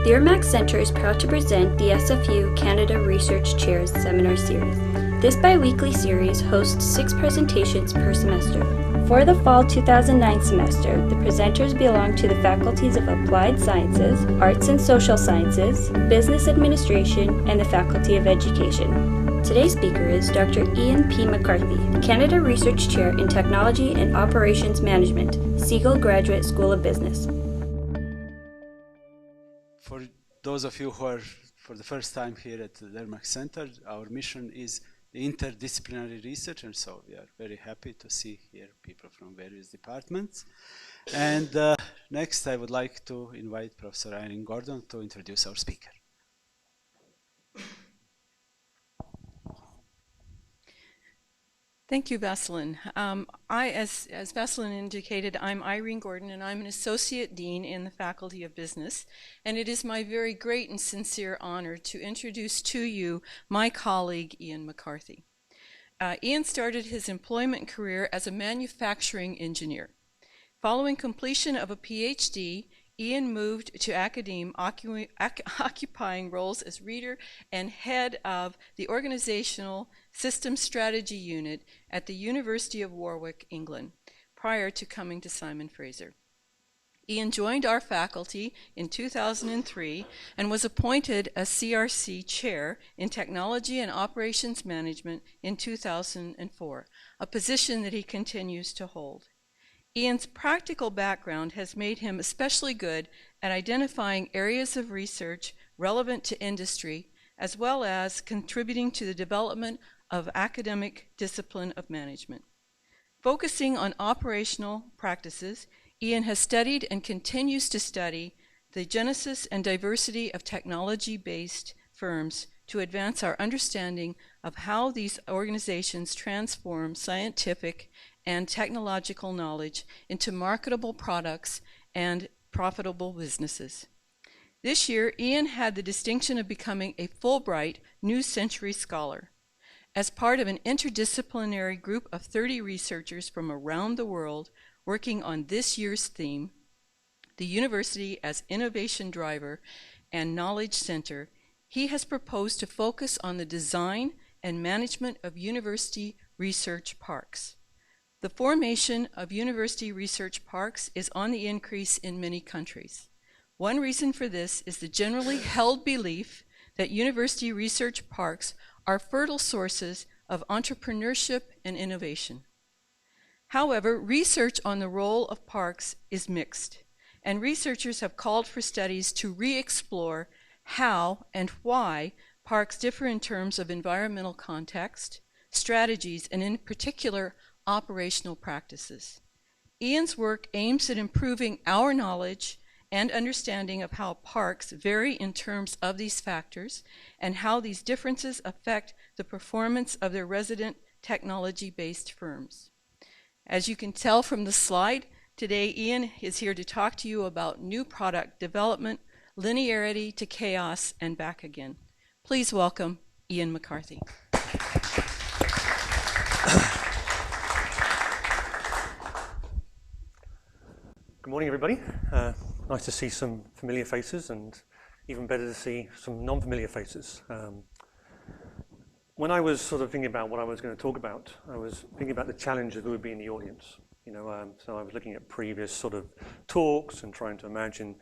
The IRMAC Centre is proud to present the SFU Canada Research Chairs Seminar Series. This bi-weekly series hosts 6 presentations per semester. For the fall 2009 semester, the presenters belong to the faculties of Applied Sciences, Arts and Social Sciences, Business Administration, and the Faculty of Education. Today's speaker is Dr. Ian P. McCarthy, Canada Research Chair in Technology and Operations Management, Segal Graduate School of Business. For those of you who are for the first time here at the IRMAC Center, our mission is interdisciplinary research, and so we are very happy to see here people from various departments. And next I would like to invite Professor Irene Gordon to introduce our speaker. Thank you, Vaseline. As Vaseline indicated, I'm Irene Gordon, and I'm an Associate Dean in the Faculty of Business. And it is my very great and sincere honor to introduce to you my colleague, Ian McCarthy. Ian started his employment career as a manufacturing engineer. Following completion of a PhD, Ian moved to academe, occupying roles as reader and head of the Organizational Systems Strategy Unit at the University of Warwick, England, prior to coming to Simon Fraser. Ian joined our faculty in 2003 and was appointed a CRC Chair in Technology and Operations Management in 2004, a position that he continues to hold. Ian's practical background has made him especially good at identifying areas of research relevant to industry, as well as contributing to the development of academic discipline of management. Focusing on operational practices, Ian has studied and continues to study the genesis and diversity of technology-based firms to advance our understanding of how these organizations transform scientific and technological knowledge into marketable products and profitable businesses. This year, Ian had the distinction of becoming a Fulbright New Century Scholar. As part of an interdisciplinary group of 30 researchers from around the world working on this year's theme, the University as Innovation Driver and Knowledge Center, he has proposed to focus on the design and management of university research parks. The formation of university research parks is on the increase in many countries. One reason for this is the generally held belief that university research parks are fertile sources of entrepreneurship and innovation. However, research on the role of parks is mixed, and researchers have called for studies to re-explore how and why parks differ in terms of environmental context, strategies, and in particular, operational practices. Ian's work aims at improving our knowledge and understanding of how parks vary in terms of these factors and how these differences affect the performance of their resident technology-based firms. As you can tell from the slide, today Ian is here to talk to you about new product development, linearity to chaos, and back again. Please welcome Ian McCarthy. Good morning, everybody. Nice to see some familiar faces, and even better to see some non-familiar faces. When I was sort of thinking about what I was going to talk about, I was thinking about the challenge that would be in the audience. So I was looking at previous sort of talks and trying to imagine,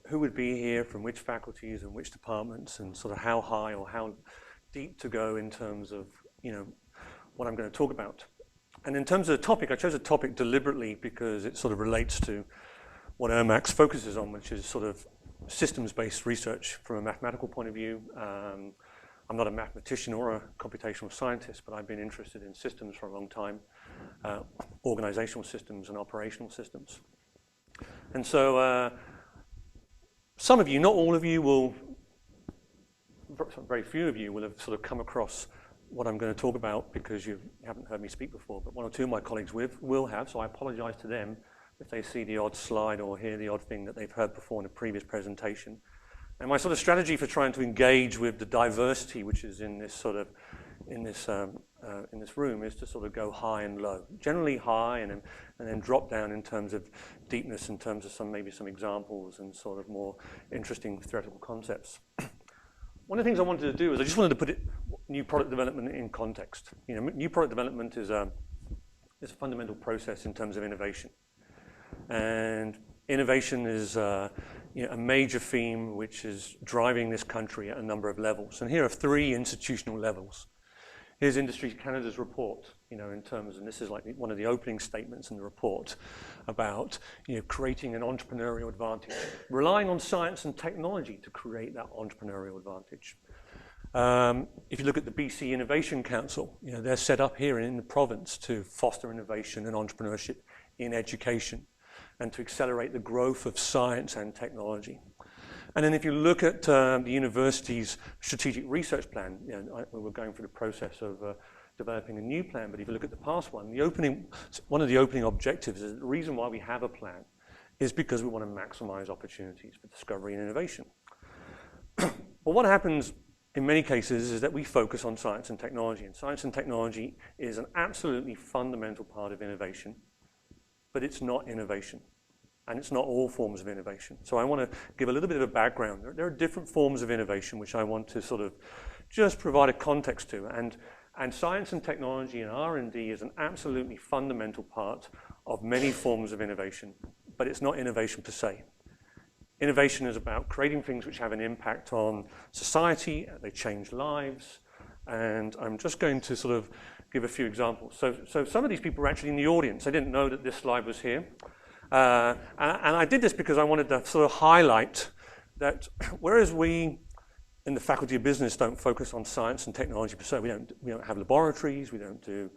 who would be here from which faculties and which departments, and sort of how high or how deep to go in terms of, what I'm going to talk about. And in terms of the topic, I chose a topic deliberately because it sort of relates to what IRMAC focuses on, which is sort of systems-based research from a mathematical point of view. I'm not a mathematician or a computational scientist, but I've been interested in systems for a long time, organizational systems and operational systems. And so some of you, not all of you, very few of you will have sort of come across what I'm going to talk about because you haven't heard me speak before, but one or two of my colleagues will have, so I apologize to them if they see the odd slide or hear the odd thing that they've heard before in a previous presentation. And my sort of strategy for trying to engage with the diversity which is in this sort of in this room is to sort of go high and low. Generally high and then drop down in terms of deepness, in terms of maybe some examples and sort of more interesting theoretical concepts. One of the things I wanted to do is I just wanted to put new product development in context. New product development is a fundamental process in terms of innovation. And innovation is a major theme which is driving this country at a number of levels. And here are 3 institutional levels. Here's Industry Canada's report, in terms, and this is like one of the opening statements in the report about, creating an entrepreneurial advantage, relying on science and technology to create that entrepreneurial advantage. If you look at the BC Innovation Council, they're set up here in the province to foster innovation and entrepreneurship in education and to accelerate the growth of science and technology. And then if you look at the university's strategic research plan, we're going through the process of developing a new plan, but if you look at the past one, one of the opening objectives is the reason why we have a plan is because we want to maximize opportunities for discovery and innovation. But what happens in many cases is that we focus on science and technology, and science and technology is an absolutely fundamental part of innovation, but it's not innovation. And it's not all forms of innovation. So I want to give a little bit of a background. There are different forms of innovation which I want to sort of just provide a context to. And science and technology and R&D is an absolutely fundamental part of many forms of innovation, but it's not innovation per se. Innovation is about creating things which have an impact on society, they change lives, and I'm just going to sort of give a few examples. So some of these people were actually in the audience. I didn't know that this slide was here. And I did this because I wanted to sort of highlight that whereas we in the Faculty of Business don't focus on science and technology per se, we don't have laboratories, we don't do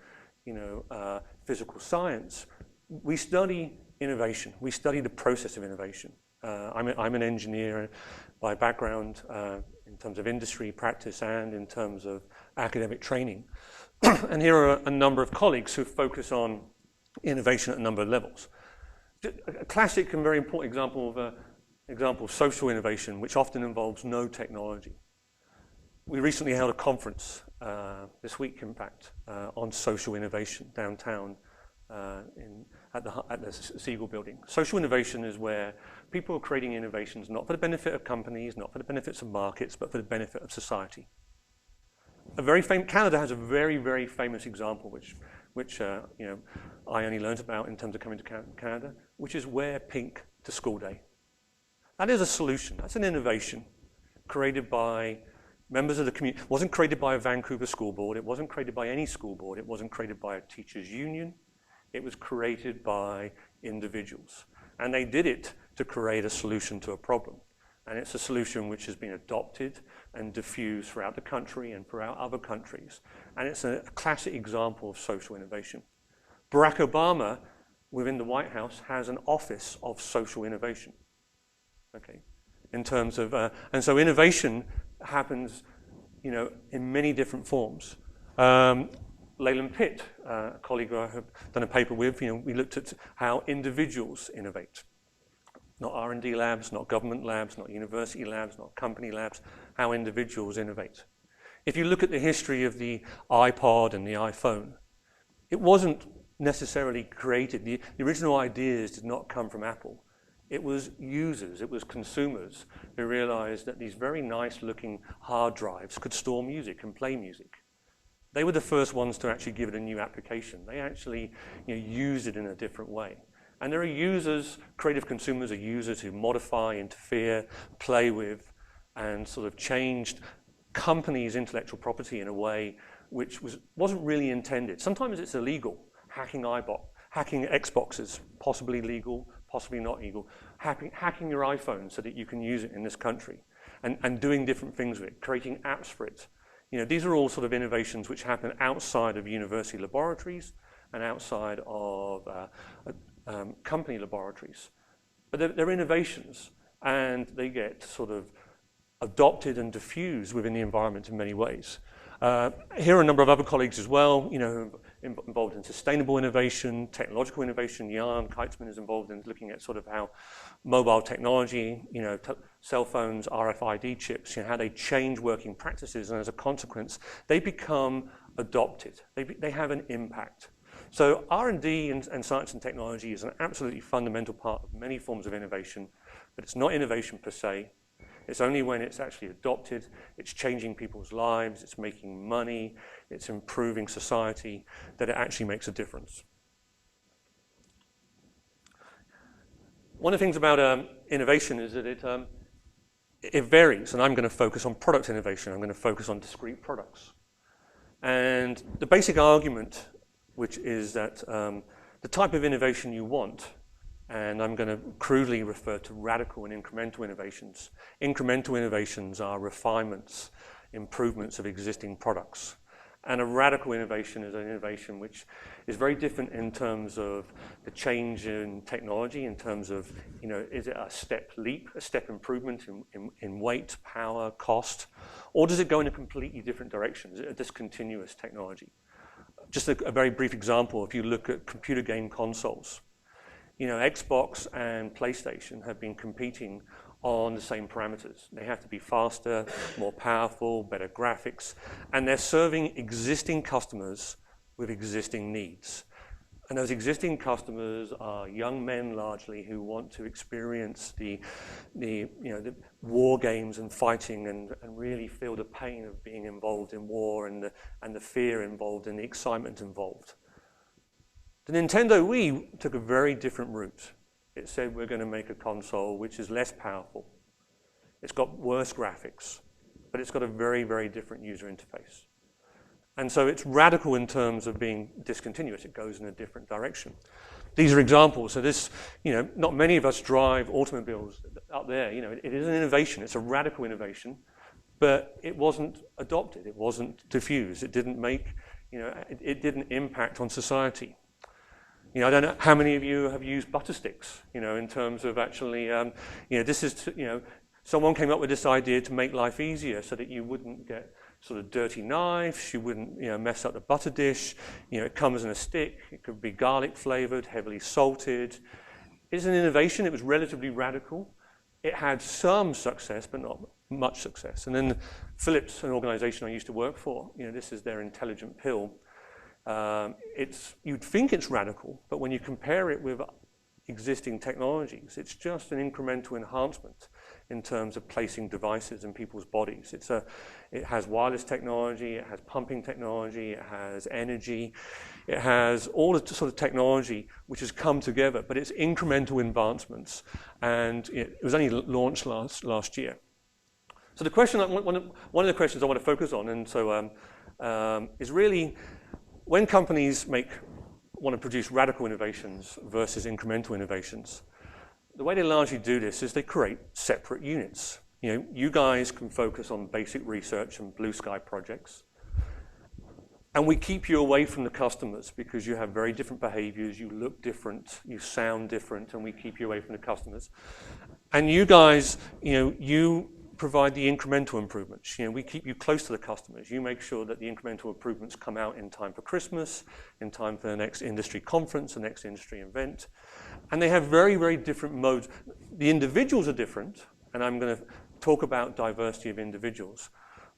physical science, we study innovation, we study the process of innovation. I'm an engineer by background in terms of industry practice and in terms of academic training. And here are a number of colleagues who focus on innovation at a number of levels. A classic and very important example of social innovation, which often involves no technology. We recently held a conference this week, in fact, on social innovation downtown at the Segal building. Social innovation is where people are creating innovations not for the benefit of companies, not for the benefits of markets, but for the benefit of society. Canada has a very, very famous example, which I only learned about in terms of coming to Canada, which is Wear Pink to School Day. That is a solution. That's an innovation created by members of the community. It wasn't created by a Vancouver school board. It wasn't created by any school board. It wasn't created by a teachers' union. It was created by individuals. And they did it to create a solution to a problem. And it's a solution which has been adopted and diffused throughout the country and throughout other countries. And it's a classic example of social innovation. Barack Obama, within the White House, has an office of social innovation. Okay, in terms of, and so innovation happens, in many different forms. Leyland Pitt, a colleague I have done a paper with, we looked at how individuals innovate. Not R&D labs, not government labs, not university labs, not company labs, how individuals innovate. If you look at the history of the iPod and the iPhone, it wasn't necessarily created. The original ideas did not come from Apple. It was users, it was consumers who realized that these very nice looking hard drives could store music and play music. They were the first ones to actually give it a new application. They actually used it in a different way. And there are users, creative consumers are users who modify, interfere, play with, and sort of changed companies' intellectual property in a way which wasn't really intended. Sometimes it's illegal. Hacking Xboxes, possibly legal, possibly not legal. Hacking your iPhone so that you can use it in this country. And doing different things with it, creating apps for it. These are all sort of innovations which happen outside of university laboratories and outside of company laboratories. But they're innovations, and they get sort of adopted and diffused within the environment in many ways. Here are a number of other colleagues as well, involved in sustainable innovation, technological innovation. Jan Keitzman is involved in looking at sort of how mobile technology, cell phones, RFID chips, how they change working practices, and as a consequence, they become adopted. They have an impact. So R&D and science and technology is an absolutely fundamental part of many forms of innovation, but it's not innovation per se. It's only when it's actually adopted, it's changing people's lives, it's making money, it's improving society, that it actually makes a difference. One of the things about innovation is that it varies, and I'm going to focus on product innovation. I'm going to focus on discrete products. And the basic argument, which is that the type of innovation you want, and I'm going to crudely refer to radical and incremental innovations. Incremental innovations are refinements, improvements of existing products. And a radical innovation is an innovation which is very different in terms of the change in technology, in terms of, is it a step leap, a step improvement in weight, power, cost, or does it go in a completely different direction? Is it a discontinuous technology? Just a very brief example, if you look at computer game consoles, Xbox and PlayStation have been competing on the same parameters. They have to be faster, more powerful, better graphics, and they're serving existing customers with existing needs. And those existing customers are young men largely who want to experience the war games and fighting and really feel the pain of being involved in war and the fear involved and the excitement involved. The Nintendo Wii took a very different route. It said we're going to make a console which is less powerful. It's got worse graphics, but it's got a very, very different user interface. And so it's radical in terms of being discontinuous. It goes in a different direction. These are examples. So this, not many of us drive automobiles up there. It is an innovation. It's a radical innovation, but it wasn't adopted. It wasn't diffused. It didn't make, it didn't impact on society. I don't know how many of you have used butter sticks, in terms of actually, this is, someone came up with this idea to make life easier so that you wouldn't get sort of dirty knives, you wouldn't, mess up the butter dish. It comes in a stick. It could be garlic flavored, heavily salted. It's an innovation. It was relatively radical. It had some success, but not much success. And then Philips, an organization I used to work for, this is their intelligent pill. You'd think it's radical, but when you compare it with existing technologies, it's just an incremental enhancement in terms of placing devices in people's bodies. It has wireless technology, it has pumping technology, it has energy, it has all the sort of technology which has come together, but it's incremental advancements, and it was only launched last year. So the question, one of the questions I want to focus on, and so is really, when companies want to produce radical innovations versus incremental innovations, the way they largely do this is they create separate units. You guys can focus on basic research and blue sky projects, and we keep you away from the customers because you have very different behaviors, you look different, you sound different, and we keep you away from the customers. And you guys, you provide the incremental improvements. We keep you close to the customers. You make sure that the incremental improvements come out in time for Christmas, in time for the next industry conference, the next industry event. And they have very, very different modes. The individuals are different, and I'm going to talk about diversity of individuals,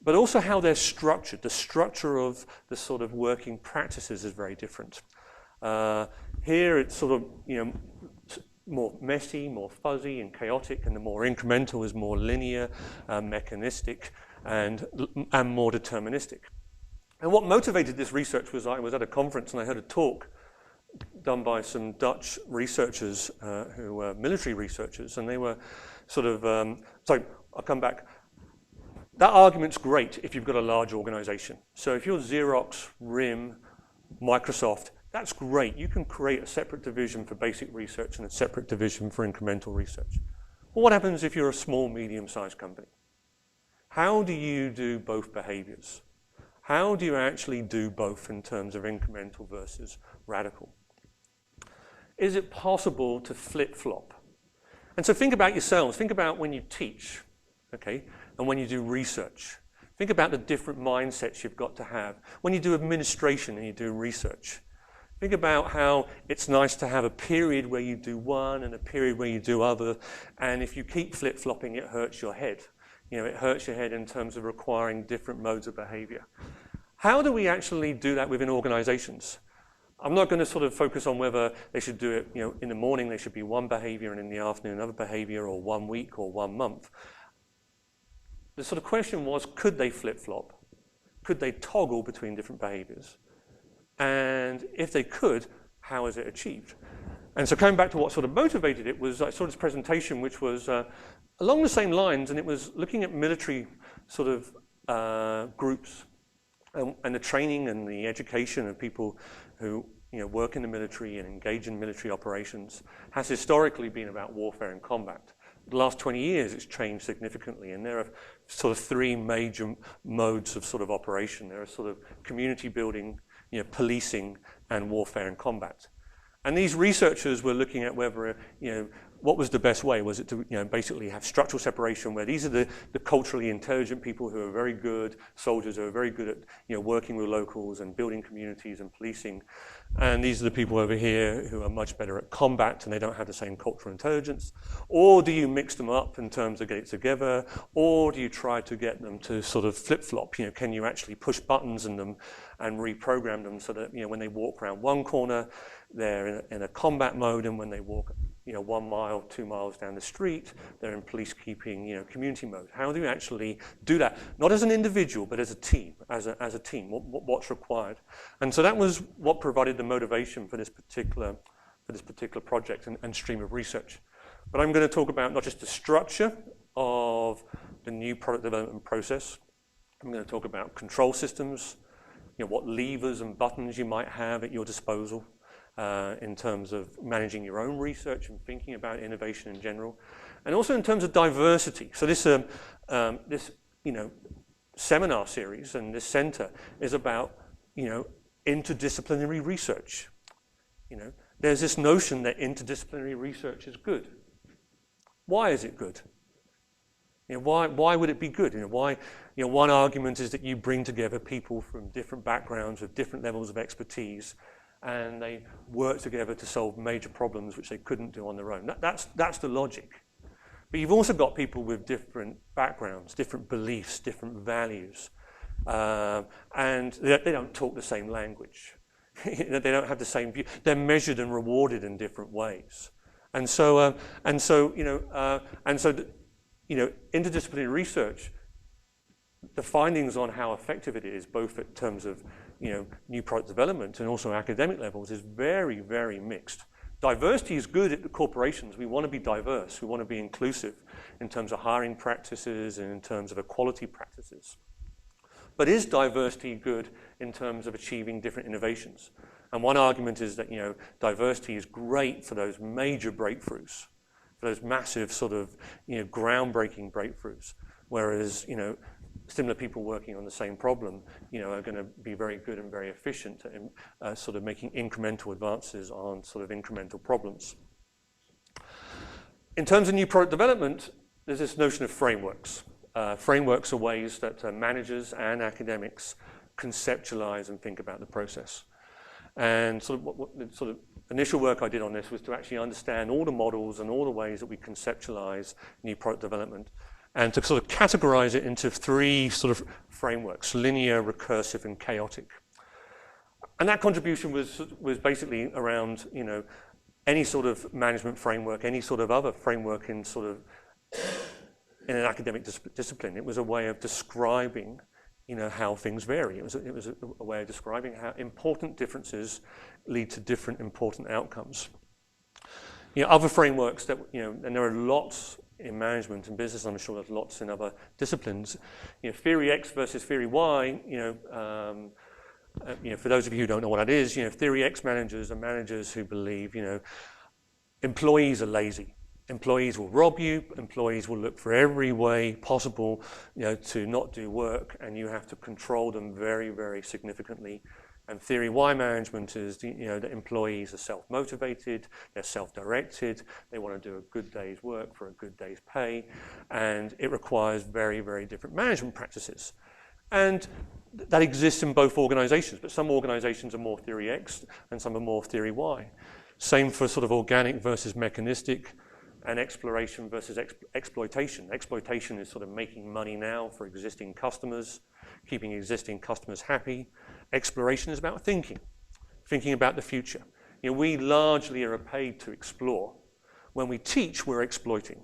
but also how they're structured. The structure of the sort of working practices is very different. Here it's sort of, more messy, more fuzzy and chaotic, and the more incremental is more linear, mechanistic, and more deterministic. And what motivated this research was I was at a conference and I heard a talk done by some Dutch researchers who were military researchers, and they were sort of, sorry, I'll come back. That argument's great if you've got a large organization. So if you're Xerox, RIM, Microsoft, that's great. You can create a separate division for basic research and a separate division for incremental research. Well, what happens if you're a small, medium-sized company? How do you do both behaviors? How do you actually do both in terms of incremental versus radical? Is it possible to flip-flop? And so think about yourselves. Think about when you teach, okay, and when you do research. Think about the different mindsets you've got to have. When you do administration and you do research, think about how it's nice to have a period where you do one and a period where you do other, and if you keep flip-flopping, it hurts your head. It hurts your head in terms of requiring different modes of behavior. How do we actually do that within organizations? I'm not going to sort of focus on whether they should do it, in the morning they should be one behavior and in the afternoon another behavior, or 1 week or 1 month. The sort of question was, could they flip-flop? Could they toggle between different behaviors? And if they could, how is it achieved? And so coming back to what sort of motivated it was, I saw this presentation which was along the same lines, and it was looking at military sort of groups and the training and the education of people who work in the military and engage in military operations has historically been about warfare and combat. The last 20 years it's changed significantly, and there are sort of 3 major modes of sort of operation. There are sort of community building, policing, and warfare and combat. And these researchers were looking at whether, what was the best way? Was it to, basically have structural separation, where these are the culturally intelligent people who are very good, soldiers who are very good at, working with locals and building communities and policing. And these are the people over here who are much better at combat and they don't have the same cultural intelligence. Or do you mix them up in terms of get it together? Or do you try to get them to sort of flip-flop? Can you actually push buttons in them and reprogram them so that, when they walk around one corner, they're in a combat mode, and when they walk 1 mile, 2 miles down the street, they're in policekeeping, community mode. How do you actually do that? Not as an individual, but as a team, as a team, what's required? And so that was what provided the motivation for this particular project and stream of research. But I'm going to talk about not just the structure of the new product development process. I'm going to talk about control systems, what levers and buttons you might have at your disposal, in terms of managing your own research and thinking about innovation in general, and also in terms of diversity. So this seminar series and this center is about interdisciplinary research. There's this notion that interdisciplinary research is good. Why is it good? Why would it be good? One argument is that you bring together people from different backgrounds with different levels of expertise, and they work together to solve major problems which they couldn't do on their own. That's the logic. But you've also got people with different backgrounds, different beliefs, different values, and they don't talk the same language. They don't have the same view. They're measured and rewarded in different ways. And so interdisciplinary research, the findings on how effective it is, both in terms of new product development and also academic levels, is very, very mixed. Diversity is good at the corporations. We want to be diverse. We want to be inclusive in terms of hiring practices and in terms of equality practices. But is diversity good in terms of achieving different innovations? And one argument is that diversity is great for those major breakthroughs, for those massive sort of groundbreaking breakthroughs, whereas similar people working on the same problem, are going to be very good and very efficient in sort of making incremental advances on sort of incremental problems. In terms of new product development, there's this notion of frameworks. Frameworks are ways that managers and academics conceptualize and think about the process. And sort of what the sort of initial work I did on this was to actually understand all the models and all the ways that we conceptualize new product development, and to sort of categorize it into 3 sort of frameworks: linear, recursive, and chaotic. And that contribution was basically around any sort of management framework, any sort of other framework in an academic discipline. It was a way of describing how things vary. It was a way of describing how important differences lead to different important outcomes. Other frameworks that and there are lots in management and business. I'm sure there's lots in other disciplines. Theory X versus theory Y. For those of you who don't know what that is, theory X managers are managers who believe employees are lazy. Employees will rob you. Employees will look for every way possible, to not do work, and you have to control them very, very significantly. And theory Y management is, that employees are self-motivated, they're self-directed, they want to do a good day's work for a good day's pay, and it requires very, very different management practices. And that exists in both organizations, but some organizations are more theory X and some are more theory Y. Same for sort of organic versus mechanistic. and exploration versus exploitation. Exploitation is sort of making money now for existing customers, keeping existing customers happy. Exploration is about thinking about the future. You know, we largely are paid to explore. When we teach, we're exploiting.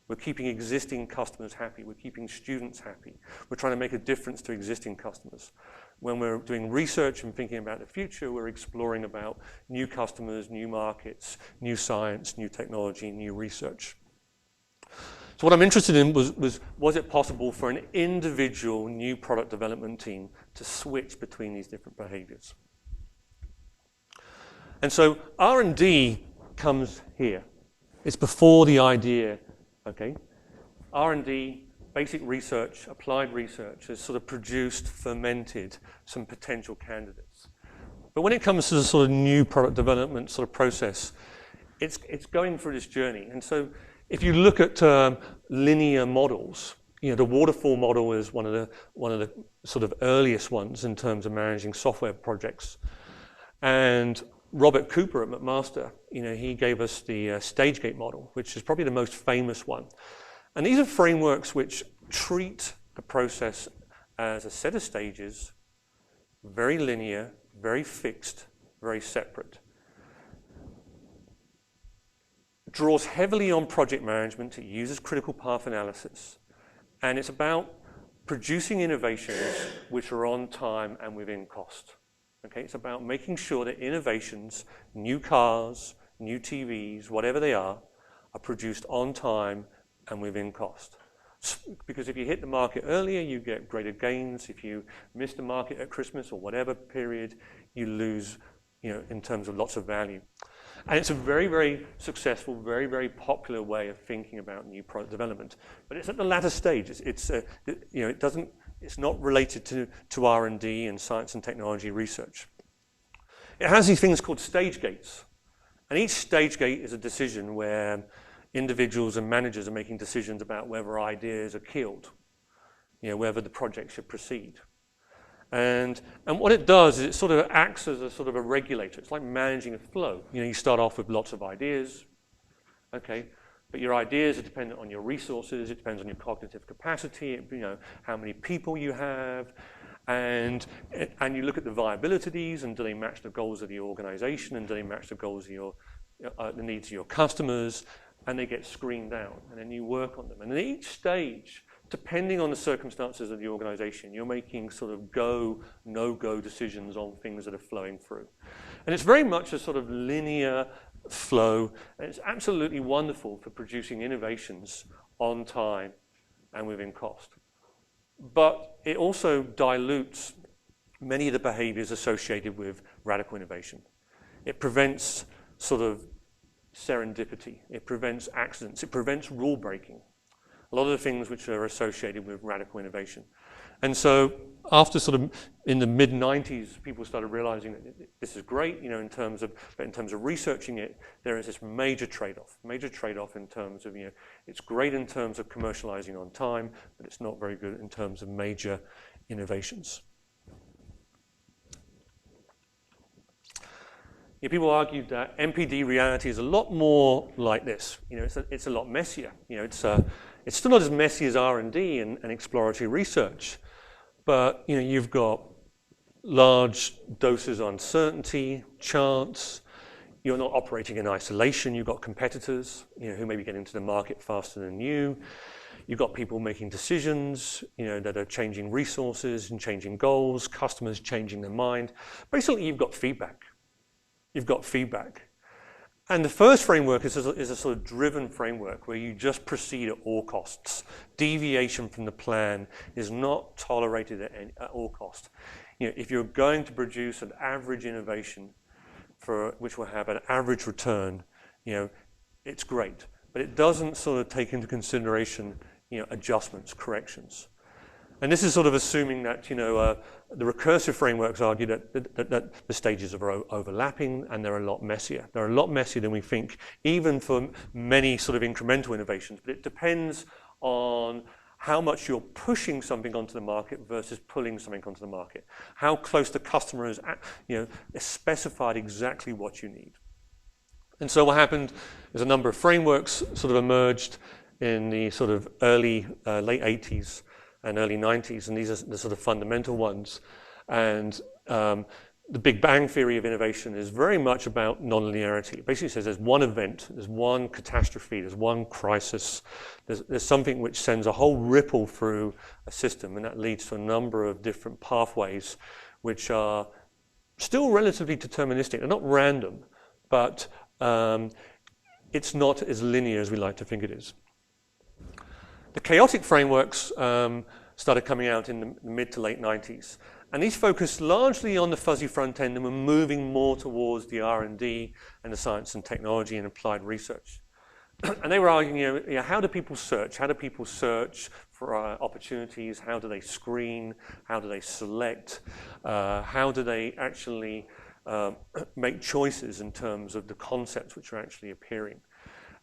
We're keeping existing customers happy. We're keeping students happy. We're trying to make a difference to existing customers. When we're doing research and thinking about the future, we're exploring about new customers, new markets, new science, new technology, new research. So what I'm interested in was it possible for an individual new product development team to switch between these different behaviors? And so R&D comes here. It's before the idea, okay? R&D, basic research, applied research has sort of produced, fermented some potential candidates. But when it comes to the sort of new product development sort of process, it's going through this journey. And so if you look at linear models, you know, the waterfall model is one of the sort of earliest ones in terms of managing software projects. And Robert Cooper at McMaster, you know, he gave us the stage gate model, which is probably the most famous one. And these are frameworks which treat the process as a set of stages, very linear, very fixed, very separate. Draws heavily on project management. It uses critical path analysis. And it's about producing innovations which are on time and within cost. Okay, it's about making sure that innovations, new cars, new TVs, whatever they are produced on time and within cost. Because if you hit the market earlier, you get greater gains. If you miss the market at Christmas or whatever period, you lose, you know, in terms of lots of value. And it's a very, very successful, very, very popular way of thinking about new product development. But it's at the latter stage. You know, it's not related to R&D and science and technology research. It has these things called stage gates. And each stage gate is a decision where individuals and managers are making decisions about whether ideas are killed, you know, whether the project should proceed. And what it does is it sort of acts as a sort of a regulator. It's like managing a flow. You know, you start off with lots of ideas, okay, but your ideas are dependent on your resources. It depends on your cognitive capacity, you know, how many people you have, and you look at the viability of these, and do they match the goals of the organization, and do they match the goals of the needs of your customers, and they get screened out, and then you work on them. And at each stage, depending on the circumstances of the organization, you're making sort of go, no-go decisions on things that are flowing through. And it's very much a sort of linear flow, and it's absolutely wonderful for producing innovations on time and within cost. But it also dilutes many of the behaviors associated with radical innovation. It prevents sort of serendipity. It prevents accidents. It prevents rule breaking. A lot of the things which are associated with radical innovation. And so after sort of in the mid-90s, people started realizing that this is great, you know, in terms of researching it, there is this major trade-off in terms of, you know, it's great in terms of commercializing on time, but it's not very good in terms of major innovations. Yeah, people argued that MPD Reality is a lot more like this. You know, it's a lot messier. You know, it's still not as messy as R&D and exploratory research, but you know, you've got large doses of uncertainty, chance. You're not operating in isolation. You've got competitors, you know, who may be getting to the market faster than you. You've got people making decisions, you know, that are changing resources and changing goals. Customers changing their mind. Basically, you've got feedback. You've got feedback. And the first framework is a sort of driven framework where you just proceed at all costs. Deviation from the plan is not tolerated at all costs. You know, if you're going to produce an average innovation which will have an average return, you know, it's great. But it doesn't sort of take into consideration, you know, adjustments, corrections. And this is sort of assuming that, you know, the recursive frameworks argue that the stages are overlapping and they're a lot messier. They're a lot messier than we think, even for many sort of incremental innovations. But it depends on how much you're pushing something onto the market versus pulling something onto the market. How close the customer is, you know, is specified exactly what you need. And so what happened is a number of frameworks sort of emerged in the sort of late 80s and early 90s, and these are the sort of fundamental ones. And the Big Bang theory of innovation is very much about nonlinearity. It basically says there's one event, there's one catastrophe, there's one crisis, there's something which sends a whole ripple through a system, and that leads to a number of different pathways which are still relatively deterministic. They're not random, but it's not as linear as we like to think it is. The chaotic frameworks started coming out in the mid to late 90s. And these focused largely on the fuzzy front end and were moving more towards the R&D and the science and technology and applied research. And they were arguing, how do people search? How do people search for opportunities? How do they screen? How do they select? How do they actually make choices in terms of the concepts which are actually appearing?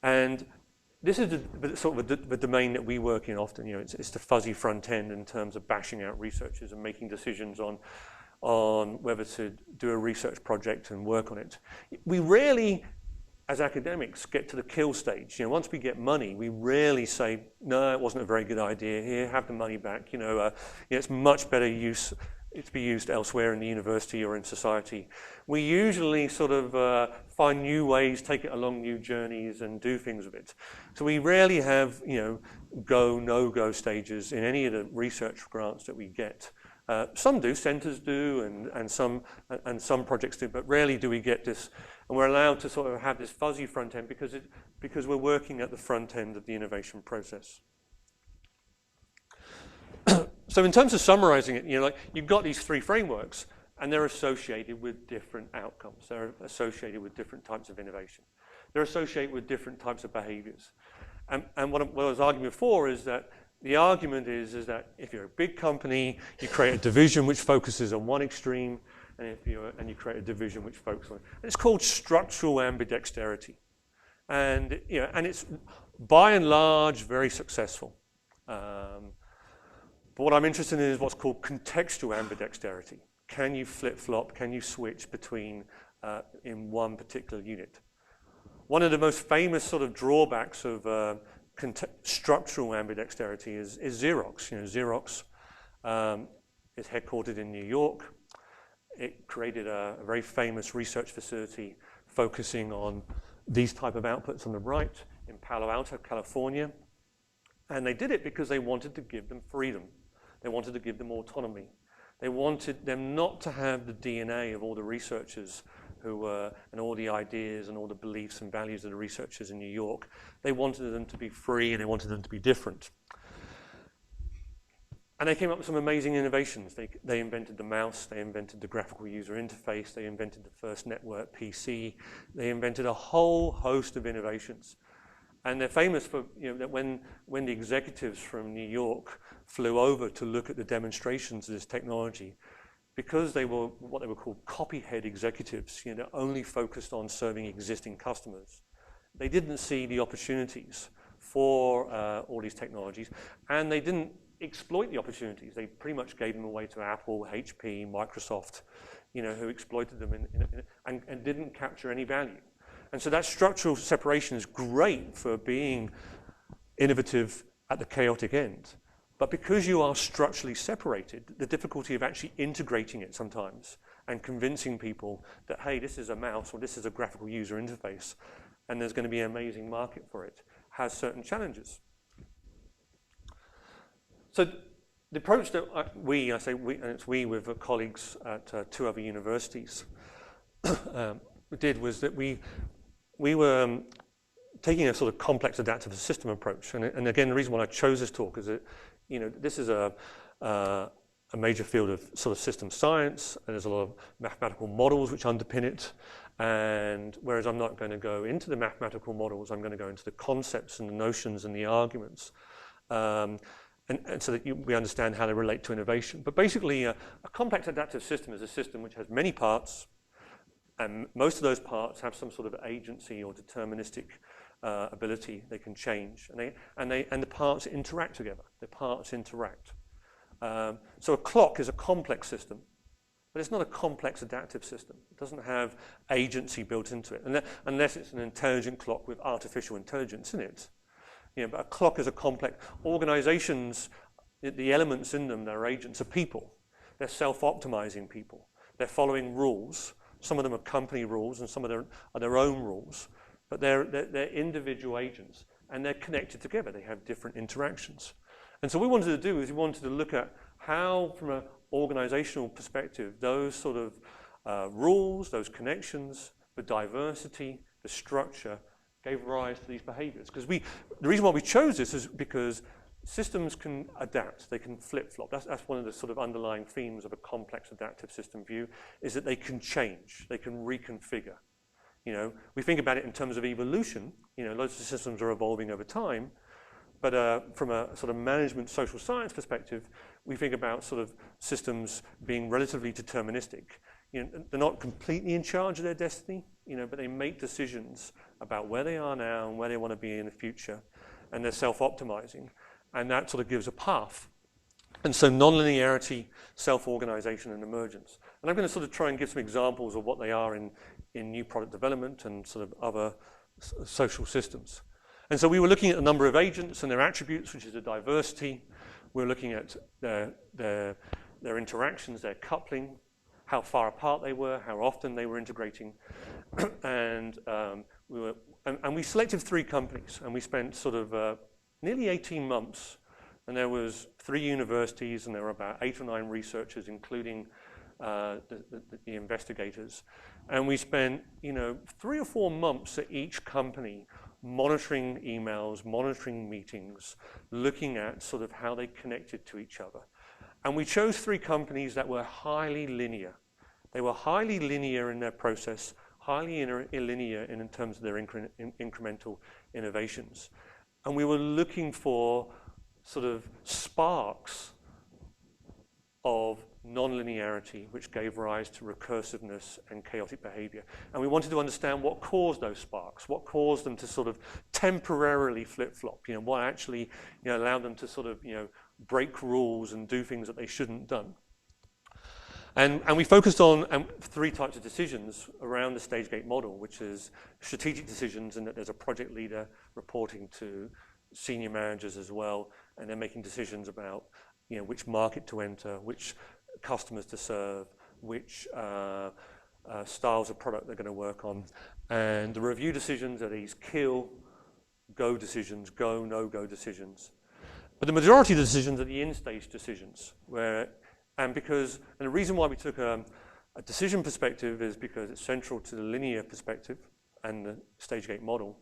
And this is sort of the domain that we work in often. It's the fuzzy front end in terms of bashing out researchers and making decisions on whether to do a research project and work on it. We rarely, as academics, get to the kill stage. Once we get money, we rarely say, no, it wasn't a very good idea. Here, have the money back. It's much better use. It's to be used elsewhere in the university or in society. We usually sort of find new ways, take it along new journeys, and do things with it. So we rarely have, go, no-go stages in any of the research grants that we get. Some do, centers do, and some projects do, but rarely do we get this. And we're allowed to sort of have this fuzzy front end because we're working at the front end of the innovation process. So in terms of summarizing it, you've got these three frameworks, and they're associated with different outcomes. They're associated with different types of innovation. They're associated with different types of behaviors. And what I was arguing before is that the argument is that if you're a big company, you create a division which focuses on one extreme, and you create a division which focuses on. And it's called structural ambidexterity, and it's by and large very successful. But what I'm interested in is what's called contextual ambidexterity. Can you flip-flop? Can you switch between in one particular unit? One of the most famous sort of drawbacks of structural ambidexterity is Xerox. Xerox is headquartered in New York. It created a very famous research facility focusing on these type of outputs on the right in Palo Alto, California. And they did it because they wanted to give them freedom. They wanted to give them autonomy. They wanted them not to have the DNA of all the researchers and all the ideas and all the beliefs and values of the researchers in New York. They wanted them to be free, and they wanted them to be different. And they came up with some amazing innovations. They invented the mouse, they invented the graphical user interface, they invented the first network PC, they invented a whole host of innovations. And they're famous for, that when the executives from New York flew over to look at the demonstrations of this technology, because they were what they were called copyhead executives, only focused on serving existing customers, they didn't see the opportunities for all these technologies, and they didn't exploit the opportunities. They pretty much gave them away to Apple, HP, Microsoft, who exploited them and didn't capture any value. And so that structural separation is great for being innovative at the chaotic end. But because you are structurally separated, the difficulty of actually integrating it sometimes and convincing people that, hey, this is a mouse or this is a graphical user interface and there's going to be an amazing market for it, has certain challenges. So the approach that I say we, and it's we with colleagues at two other universities, did was that we were taking a sort of complex adaptive system approach. And again, the reason why I chose this talk is that, this is a major field of sort of system science, and there's a lot of mathematical models which underpin it. And whereas I'm not going to go into the mathematical models, I'm going to go into the concepts and the notions and the arguments. And so that we understand how they relate to innovation. But basically, a complex adaptive system is a system which has many parts, and most of those parts have some sort of agency or deterministic ability. They can change, and the parts interact together. The parts interact. So a clock is a complex system, but it's not a complex adaptive system. It doesn't have agency built into it, unless it's an intelligent clock with artificial intelligence in it. But a clock is a complex. Organizations, the elements in them, their agents, are people. They're self-optimizing people. They're following rules. Some of them are company rules, and some of them are their own rules. But they're individual agents, and they're connected together. They have different interactions. And so what we wanted to do is we wanted to look at how, from an organizational perspective, those sort of rules, those connections, the diversity, the structure, gave rise to these behaviors. Because the reason why we chose this is because systems can adapt, they can flip-flop. That's one of the sort of underlying themes of a complex adaptive system view, is that they can change, they can reconfigure. We think about it in terms of evolution. Loads of systems are evolving over time, but from a sort of management social science perspective, we think about sort of systems being relatively deterministic. They're not completely in charge of their destiny, but they make decisions about where they are now and where they want to be in the future, and they're self-optimizing, and that sort of gives a path. And so nonlinearity, self-organization, and emergence. And I'm going to sort of try and give some examples of what they are in new product development and sort of other social systems. And so we were looking at a number of agents and their attributes, which is the diversity. We're looking at their interactions, their coupling, how far apart they were, how often they were integrating. And we selected 3 companies, and we spent sort of nearly 18 months. And there was 3 universities, and there were about 8 or 9 researchers, including the investigators. And we spent, 3 or 4 months at each company monitoring emails, monitoring meetings, looking at sort of how they connected to each other. And we chose 3 companies that were highly linear. They were highly linear in their process, highly linear in terms of their incremental innovations. And we were looking for sort of sparks of non-linearity, which gave rise to recursiveness and chaotic behavior. And we wanted to understand what caused those sparks, what caused them to sort of temporarily flip-flop, what actually allowed them to sort of break rules and do things that they shouldn't have done. And we focused on 3 types of decisions around the stage gate model, which is strategic decisions, and that there's a project leader reporting to senior managers as well, and they're making decisions about which market to enter, which customers to serve, which styles of product they're going to work on. And the review decisions are these kill, go decisions, go, no-go decisions. But the majority of the decisions are the in-stage decisions, and the reason why we took a decision perspective is because it's central to the linear perspective and the stage gate model.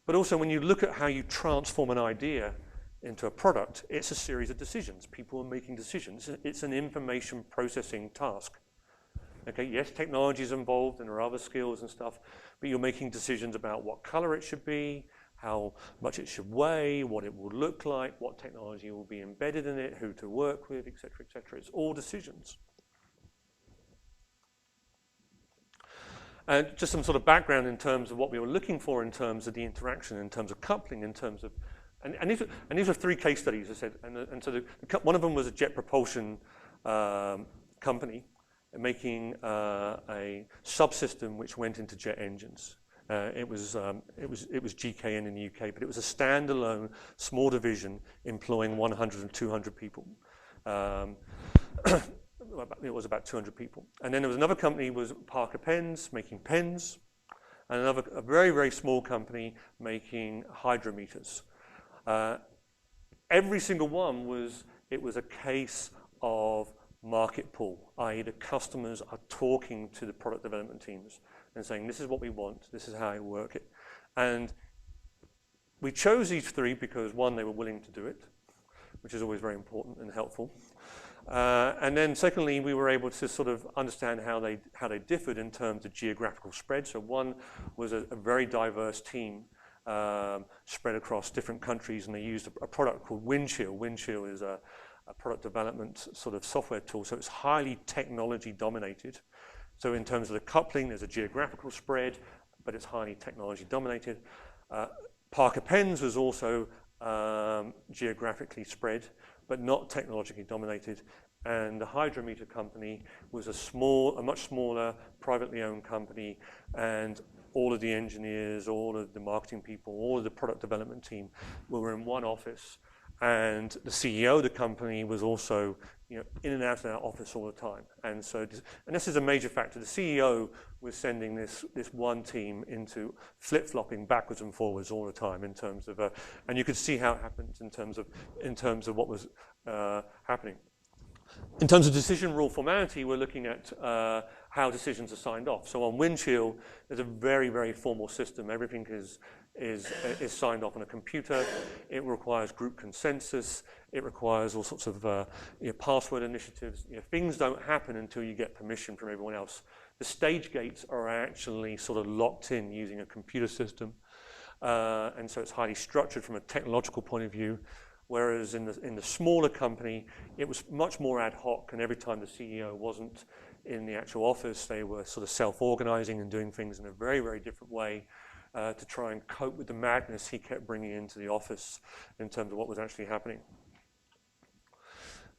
But also when you look at how you transform an idea into a product, it's a series of decisions. People are making decisions. It's an information processing task. Okay, yes, technology is involved and there are other skills and stuff, but you're making decisions about what color it should be, how much it should weigh, what it will look like, what technology will be embedded in it, who to work with, et cetera, et cetera. It's all decisions. And just some sort of background in terms of what we were looking for in terms of the interaction, in terms of coupling, in terms of, and these are 3 case studies, I said, and so one of them was a jet propulsion company making a subsystem which went into jet engines. It was GKN in the UK, but it was a standalone small division employing 100 and 200 people. It was about 200 people. And then there was another company, was Parker Pens, making pens, and a very, very small company making hydrometers. Every single one was a case of market pull, i.e. the customers are talking to the product development teams and saying, this is what we want, this is how I work it. And we chose these 3 because 1, they were willing to do it, which is always very important and helpful. And then secondly, we were able to sort of understand how they differed in terms of geographical spread. So one was a very diverse team spread across different countries, and they used a product called Windchill. Windchill is a product development sort of software tool, so it's highly technology dominated. So in terms of the coupling, there's a geographical spread, but it's highly technology dominated. Parker Pens was also geographically spread, but not technologically dominated. And the hydrometer company was a much smaller, privately owned company, and all of the engineers, all of the marketing people, all of the product development team were in one office. And the CEO of the company was also, in and out of that office all the time. And so, this is a major factor. The CEO was sending this one team into flip-flopping backwards and forwards all the time in terms of, and you could see how it happened in terms of what was happening. In terms of decision rule formality, we're looking at how decisions are signed off. So on Windchill, there's a very, very formal system. Everything is signed off on a computer. It requires group consensus. It requires all sorts of password initiatives. Things don't happen until you get permission from everyone else. The stage gates are actually sort of locked in using a computer system. And so it's highly structured from a technological point of view. Whereas in the smaller company, it was much more ad hoc, and every time the CEO wasn't in the actual office, they were sort of self-organizing and doing things in a very, very different way to try and cope with the madness he kept bringing into the office in terms of what was actually happening.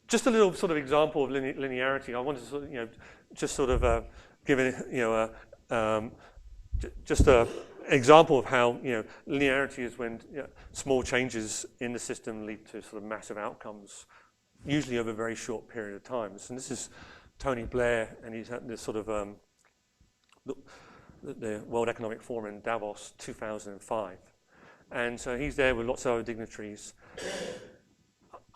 Just a little sort of example of linearity. I wanted to sort of, just sort of give it, just a example of how linearity is when small changes in the system lead to sort of massive outcomes, usually over a very short period of time. And this is Tony Blair, and he's at this sort of the World Economic Forum in Davos 2005. And so he's there with lots of other dignitaries.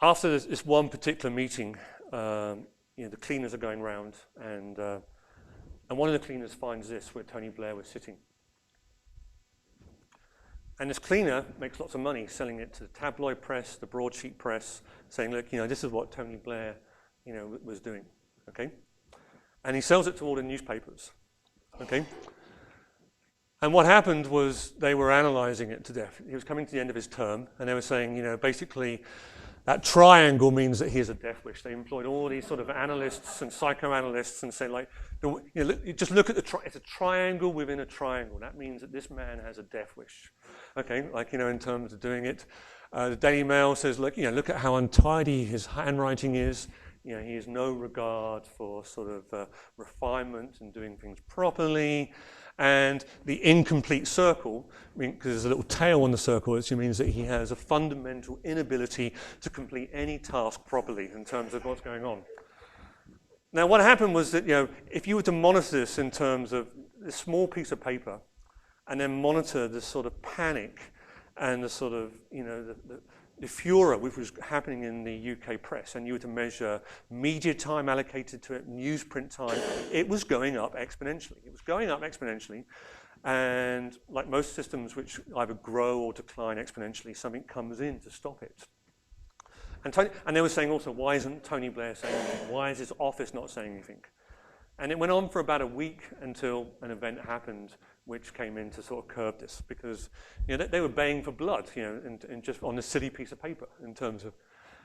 After this one particular meeting, the cleaners are going around, and one of the cleaners finds this, where Tony Blair was sitting. And this cleaner makes lots of money selling it to the tabloid press, the broadsheet press, saying, look, this is what Tony Blair, was doing, okay? And he sells it to all the newspapers, okay? And what happened was they were analyzing it to death. He was coming to the end of his term, and they were saying, basically, that triangle means that he has a death wish. They employed all these sort of analysts and psychoanalysts and say, like, just look at it's a triangle within a triangle. That means that this man has a death wish. Okay, like, in terms of doing it. The Daily Mail says, look at how untidy his handwriting is. He has no regard for sort of refinement and doing things properly. And the incomplete circle, because there's a little tail on the circle, which means that he has a fundamental inability to complete any task properly in terms of what's going on. Now, what happened was that, if you were to monitor this in terms of this small piece of paper, and then monitor the sort of panic and the sort of, the furor which was happening in the UK press, and you were to measure media time allocated to it, newsprint time, it was going up exponentially. It was going up exponentially, and like most systems which either grow or decline exponentially, something comes in to stop it. And they were saying also, why isn't Tony Blair saying anything? Why is his office not saying anything? And it went on for about a week until an event happened which came in to sort of curb this, because they were baying for blood, and just on this silly piece of paper in terms of,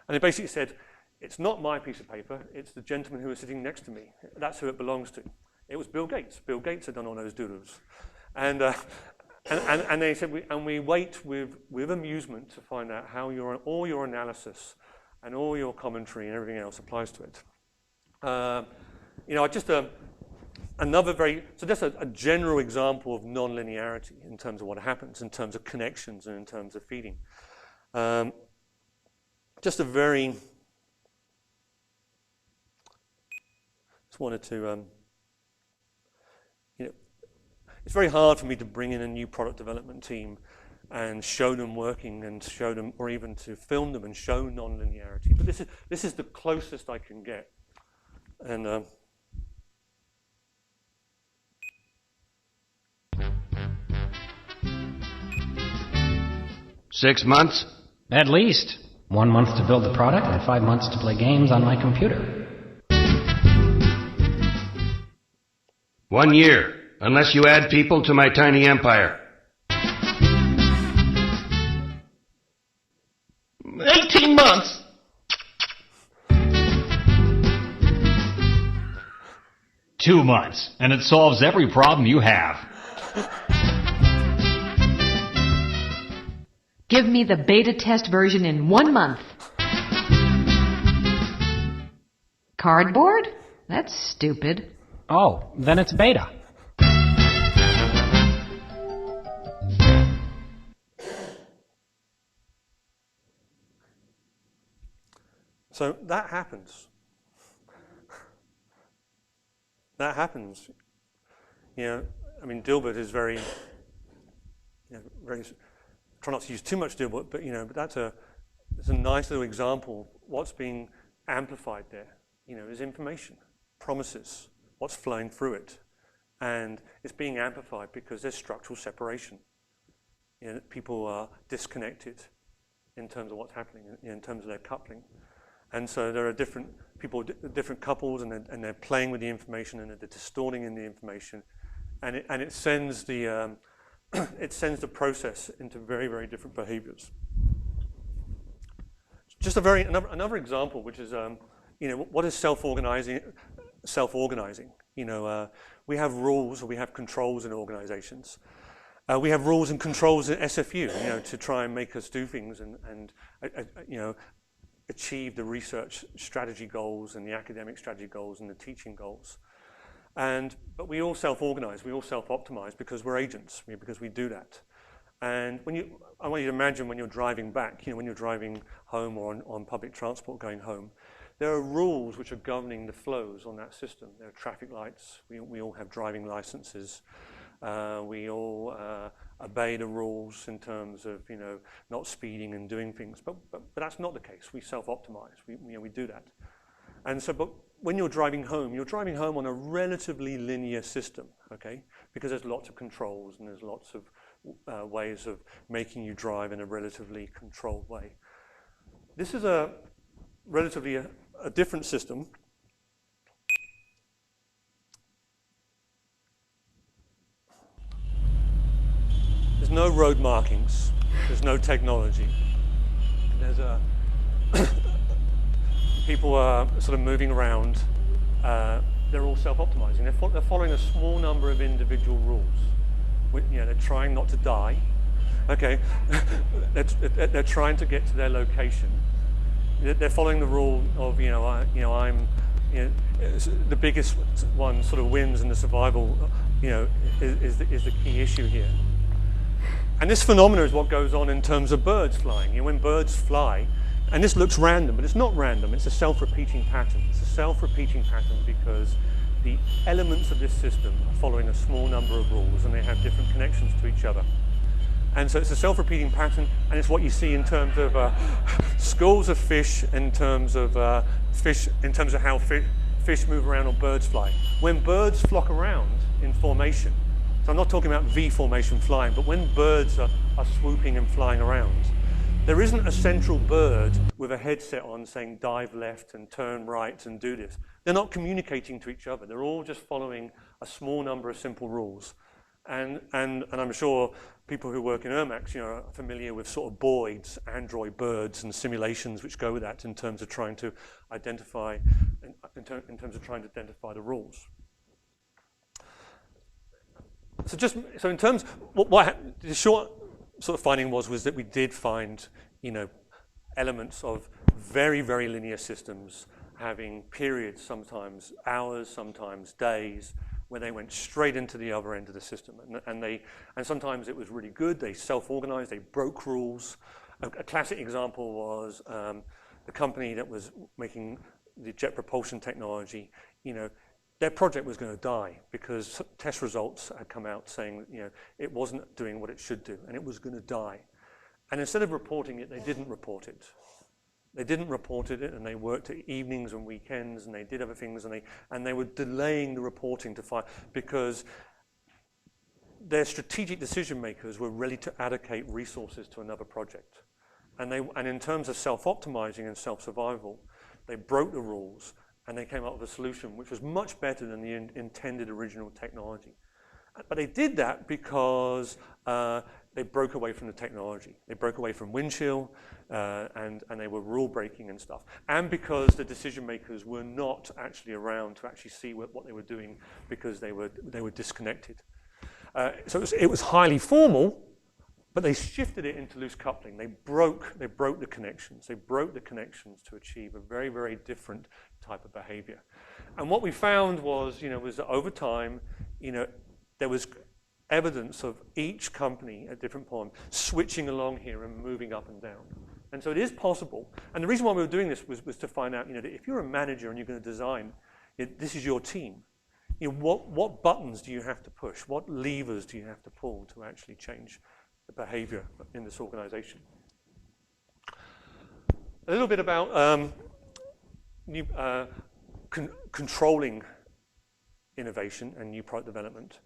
and they basically said, it's not my piece of paper, it's the gentleman who was sitting next to me. That's who it belongs to. It was Bill Gates. Bill Gates had done all those doodles, and they said, we wait with amusement to find out how all your analysis and all your commentary and everything else applies to it. So that's a general example of non-linearity in terms of what happens, in terms of connections and in terms of feeding. Just wanted to, it's very hard for me to bring in a new product development team and show them working and show them, or even to film them and show non-linearity. But this is the closest I can get. And 6 months? At least. 1 month to build the product and 5 months to play games on my computer. 1 year, unless you add people to my tiny empire. 18 months. Two months, and it solves every problem you have. Give me the beta test version in 1 month. Cardboard? That's stupid. Oh, then it's beta. So that happens. That happens. You know, I mean, Dilbert is very, try not to use too much Dilbert, but but it's a nice little example. What's being amplified there, is information, promises, what's flowing through it, and it's being amplified because there's structural separation. People are disconnected in terms of what's happening, in terms of their coupling. And so there are different people, different couples, and they're playing with the information, and they're distorting in the information, and it sends the it sends the process into very, very different behaviors. Just another example, which is what is self-organizing? Self-organizing. We have rules or we have controls in organizations. We have rules and controls at SFU, to try and make us do things and achieve the research strategy goals and the academic strategy goals and the teaching goals. But we all self-organize, we all self-optimize because we're agents, because we do that. And I want you to imagine when you're driving back, when you're driving home or on public transport going home, there are rules which are governing the flows on that system. There are traffic lights, we all have driving licenses. We all obey the rules in terms of not speeding and doing things, but that's not the case. We self-optimize. We do that, and so. But when you're driving home on a relatively linear system, okay? Because there's lots of controls and there's lots of ways of making you drive in a relatively controlled way. This is a relatively a different system. There's no road markings, there's no technology. There's people are sort of moving around. They're all self-optimizing. They're following a small number of individual rules. They're trying not to die. Okay, they're trying to get to their location. They're following the rule of the biggest one sort of wins, and the survival is the key issue here. And this phenomena is what goes on in terms of birds flying. When birds fly, and this looks random, but it's not random, it's a self-repeating pattern. It's a self-repeating pattern because the elements of this system are following a small number of rules and they have different connections to each other. And so it's a self-repeating pattern, and it's what you see in terms of schools of fish, in terms of how fish move around or birds fly. When birds flock around in formation, so I'm not talking about V formation flying, but when birds are swooping and flying around, there isn't a central bird with a headset on saying dive left and turn right and do this. They're not communicating to each other. They're all just following a small number of simple rules. And I'm sure people who work in Ermax, are familiar with sort of Boyd's, Android birds and simulations which go with that in terms of trying to identify, in terms of trying to identify the rules. So in terms, the short sort of finding was that we did find, elements of very, very linear systems having periods, sometimes hours, sometimes days, where they went straight into the other end of the system. And sometimes it was really good. They self-organized, they broke rules. A classic example was the company that was making the jet propulsion technology, their project was going to die because test results had come out saying it wasn't doing what it should do and it was going to die. And instead of reporting it, they didn't report it. They didn't report it, and they worked at evenings and weekends, and they did other things, and they were delaying the reporting to find, because their strategic decision makers were ready to allocate resources to another project. And in terms of self-optimizing and self-survival, they broke the rules, and they came up with a solution which was much better than the intended original technology. But they did that because they broke away from the technology. They broke away from Windchill, and they were rule breaking and stuff. And because the decision makers were not actually around to actually see what they were doing because they were disconnected. So it was highly formal, But they shifted it into loose coupling. They broke the connections. They broke the connections to achieve a very, very different type of behavior. And what we found was, was that over time, there was evidence of each company at different points switching along here and moving up and down. And so it is possible. And the reason why we were doing this was to find out, that if you're a manager and you're going to design, this is your team. What buttons do you have to push? What levers do you have to pull to actually change the behavior in this organization? A little bit about controlling innovation and new product development.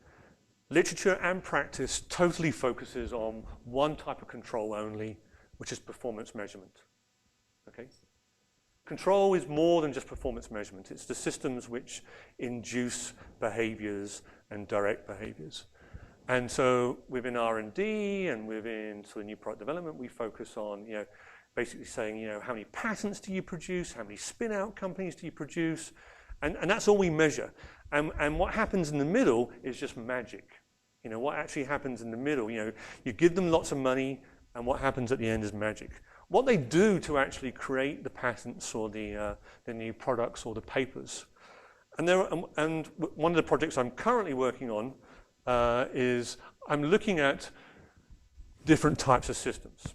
Literature and practice totally focuses on one type of control only, which is performance measurement. Okay? Control is more than just performance measurement. It's the systems which induce behaviors and direct behaviors. And so within R&D and within sort of new product development, we focus on, basically saying, how many patents do you produce? How many spin-out companies do you produce? And that's all we measure. And what happens in the middle is just magic. What actually happens in the middle, you give them lots of money, and what happens at the end is magic. What they do to actually create the patents or the new products or the papers. And one of the projects I'm currently working on is I'm looking at different types of systems.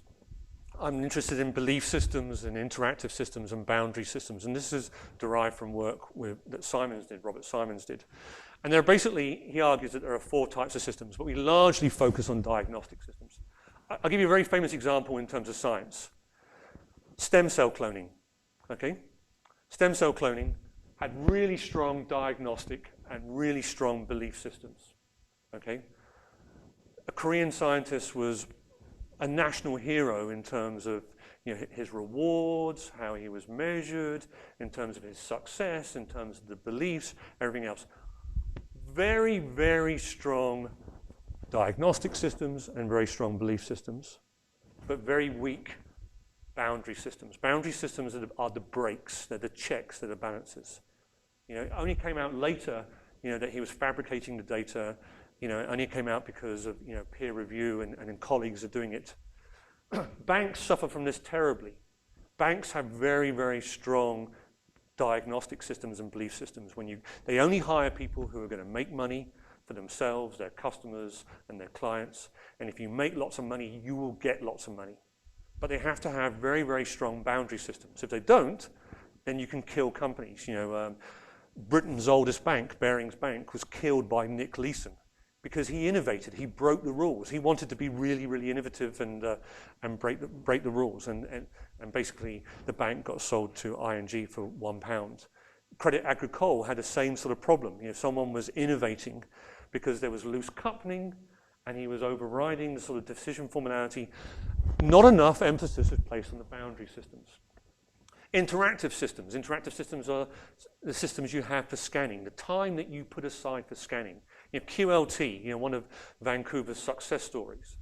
I'm interested in belief systems and interactive systems and boundary systems. And this is derived from work that Robert Simons did. And there are basically, he argues that there are 4 types of systems, but we largely focus on diagnostic systems. I'll give you a very famous example in terms of science. Stem cell cloning, okay? Stem cell cloning had really strong diagnostic and really strong belief systems, okay? A Korean scientist was a national hero in terms of his rewards, how he was measured, in terms of his success, in terms of the beliefs, everything else. Very, very strong diagnostic systems and very strong belief systems, but very weak boundary systems. Boundary systems are the brakes, they're the checks, they're the balances. It only came out later, that he was fabricating the data. It only came out because of peer review and colleagues are doing it. Banks suffer from this terribly. Banks have very, very strong diagnostic systems and belief systems. They only hire people who are going to make money for themselves, their customers, and their clients. And if you make lots of money, you will get lots of money. But they have to have very, very strong boundary systems. If they don't, then you can kill companies. Britain's oldest bank, Barings Bank, was killed by Nick Leeson because he innovated. He broke the rules. He wanted to be really, really innovative and break the rules. And basically, the bank got sold to ING for £1. Crédit Agricole had the same sort of problem. Someone was innovating because there was loose coupling, and he was overriding the sort of decision formality. Not enough emphasis is placed on the boundary systems. Interactive systems. Interactive systems are the systems you have for scanning, the time that you put aside for scanning. QLT, one of Vancouver's success stories.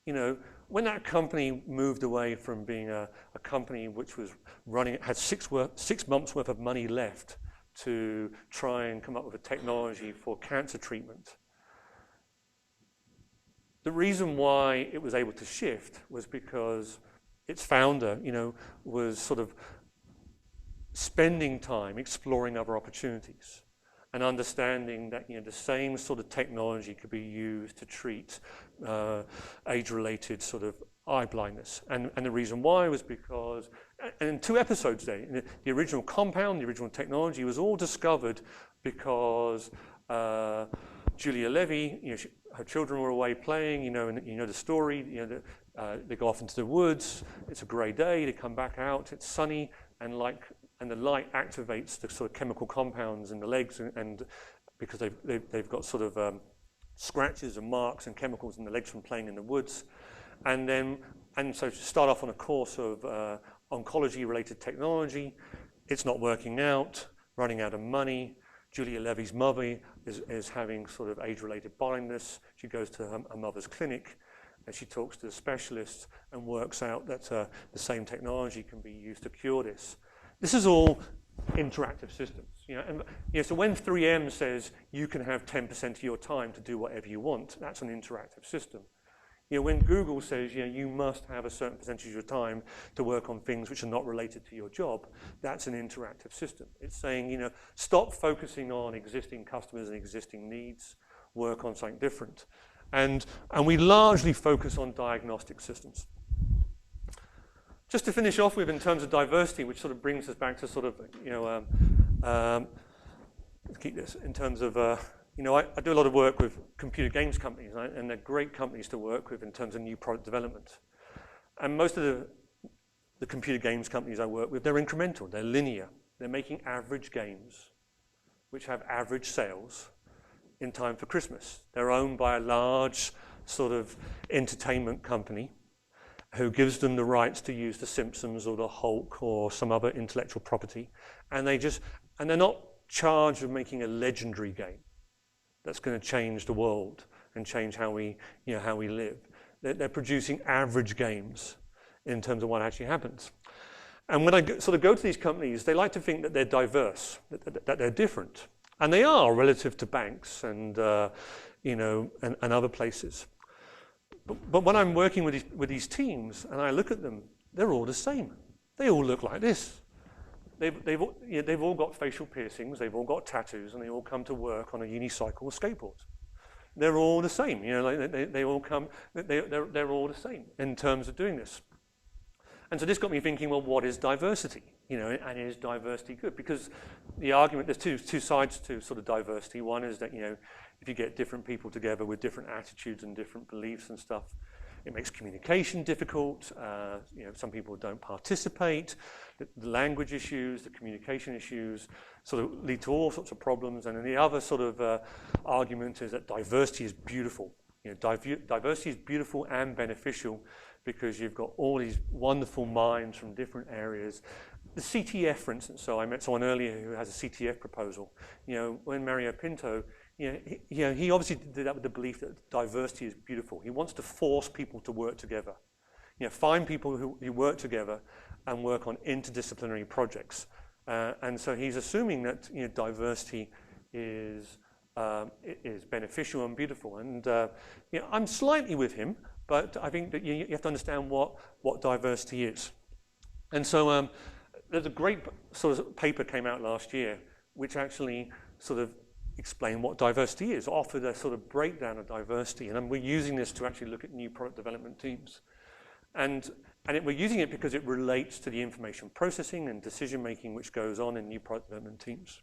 When that company moved away from being a company which was running, had 6 months worth of money left to try and come up with a technology for cancer treatment. The reason why it was able to shift was because its founder, was sort of spending time exploring other opportunities and understanding that the same sort of technology could be used to treat age-related sort of eye blindness. And the reason why was because, and in 2 episodes there, the original compound, the original technology was all discovered because Julia Levy, her children were away playing, and the story, they go off into the woods, it's a grey day, they come back out, it's sunny, and the light activates the sort of chemical compounds in the legs, and because they've got sort of scratches and marks and chemicals in the legs from playing in the woods. And so to start off on a course of oncology-related technology, it's not working out, running out of money. Julia Levy's mother is having sort of age-related blindness. She goes to her mother's clinic, and she talks to the specialists and works out that the same technology can be used to cure this. This is all interactive systems. So when 3M says you can have 10% of your time to do whatever you want, that's an interactive system. when Google says, you must have a certain percentage of your time to work on things which are not related to your job, that's an interactive system. It's saying, stop focusing on existing customers and existing needs, work on something different. And we largely focus on diagnostic systems. Just to finish off with, in terms of diversity, which sort of brings us back to sort of, let's keep this in terms of, I do a lot of work with computer games companies, right? And they're great companies to work with in terms of new product development. And most of the computer games companies I work with, they're incremental, they're linear. They're making average games which have average sales in time for Christmas. They're owned by a large sort of entertainment company who gives them the rights to use The Simpsons or the Hulk or some other intellectual property, and they're not charged with making a legendary game that's going to change the world and change how we live. They're producing average games in terms of what actually happens. And when I sort of go to these companies, they like to think that they're diverse, that they're different, and they are relative to banks and and other places. But when I'm working with these teams and I look at them, they're all the same. They all look like this. They've all got facial piercings, they've all got tattoos, and they all come to work on a unicycle or skateboard. They're all the same. They all come. They're all the same in terms of doing this. And so this got me thinking, well, what is diversity? And is diversity good? Because the argument, there's two sides to sort of diversity. One is that, if you get different people together with different attitudes and different beliefs and stuff, it makes communication difficult. Some people don't participate. The language issues, the communication issues sort of lead to all sorts of problems. And then the other sort of argument is that diversity is beautiful. Diversity is beautiful and beneficial because you've got all these wonderful minds from different areas. The CTF, for instance, so I met someone earlier who has a CTF proposal. When Mario Pinto, he obviously did that with the belief that diversity is beautiful. He wants to force people to work together. Find people who work together and work on interdisciplinary projects. And so he's assuming that diversity is beneficial and beautiful. And I'm slightly with him, but I think that you have to understand what diversity is. And so there's a great sort of paper came out last year, which actually sort of explained what diversity is, offered a sort of breakdown of diversity. And we're using this to actually look at new product development teams. And we're using it because it relates to the information processing and decision-making which goes on in new product development teams.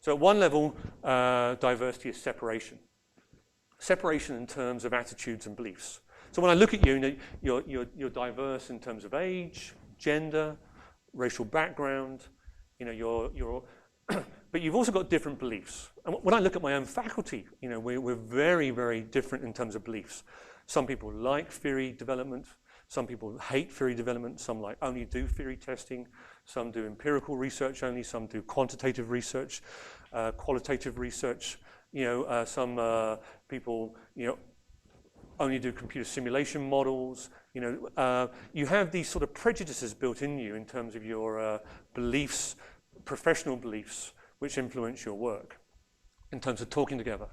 So at one level, diversity is separation. Separation in terms of attitudes and beliefs. So when I look at you, you're diverse in terms of age, gender, racial background, but you've also got different beliefs. And when I look at my own faculty, we're very, very different in terms of beliefs. Some people like theory development, some people hate theory development, some only do theory testing, some do empirical research only, some do quantitative research, qualitative research. Some people, only do computer simulation models. You have these sort of prejudices built in you in terms of your beliefs, professional beliefs, which influence your work in terms of talking together.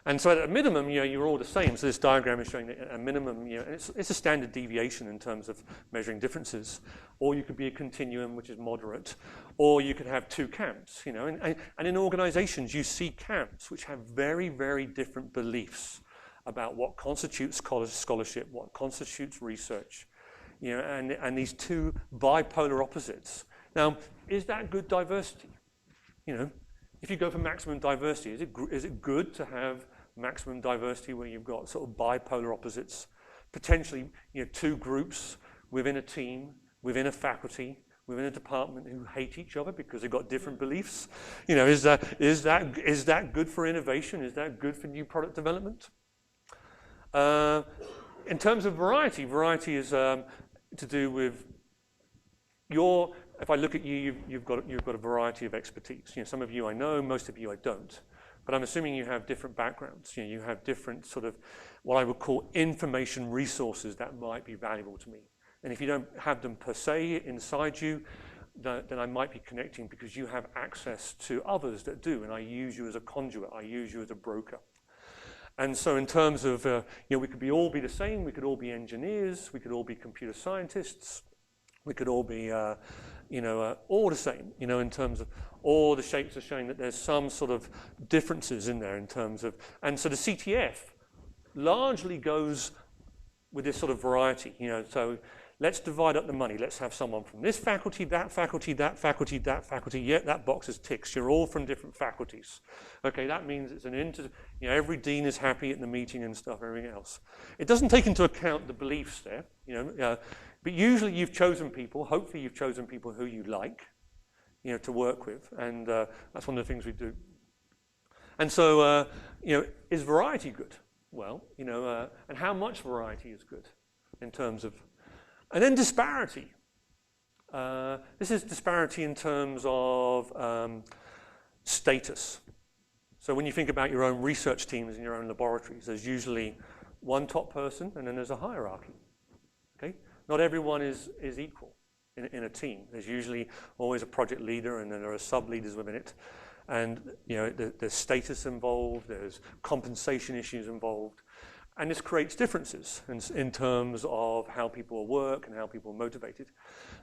And so at a minimum, you're all the same. So this diagram is showing that at a minimum, and it's a standard deviation in terms of measuring differences. Or you could be a continuum, which is moderate. Or you could have two camps, And in organizations, you see camps which have very, very different beliefs about what constitutes scholarship, what constitutes research, and these two bipolar opposites. Now, is that good diversity? If you go for maximum diversity, is it good to have maximum diversity where you've got sort of bipolar opposites, potentially two groups within a team, within a faculty, within a department who hate each other because they've got different beliefs? Is that good for innovation? Is that good for new product development? In terms of variety is to do with your. If I look at you, you've got a variety of expertise. Some of you I know, most of you I don't. But I'm assuming you have different backgrounds. You have different sort of what I would call information resources that might be valuable to me. And if you don't have them per se inside you, then I might be connecting because you have access to others that do. And I use you as a conduit. I use you as a broker. And so in terms of, we could all be the same. We could all be engineers. We could all be computer scientists. We could all be, all the same, in terms of all the shapes are showing that there's some sort of differences in there in terms of, and so the CTF largely goes with this sort of variety, so let's divide up the money. Let's have someone from this faculty, that faculty, that faculty, that faculty. Yeah, that box is ticks. You're all from different faculties. Okay, that means it's every dean is happy at the meeting and stuff, everything else. It doesn't take into account the beliefs there, but usually you've chosen people, hopefully you've chosen people who you like, to work with, and that's one of the things we do. And so, is variety good? Well, and how much variety is good in terms of, and then disparity. This is disparity in terms of status. So when you think about your own research teams in your own laboratories, there's usually one top person and then there's a hierarchy. Okay? Not everyone is equal in a team. There's usually always a project leader and then there are sub-leaders within it. And there's status involved, there's compensation issues involved. And this creates differences in terms of how people work and how people are motivated.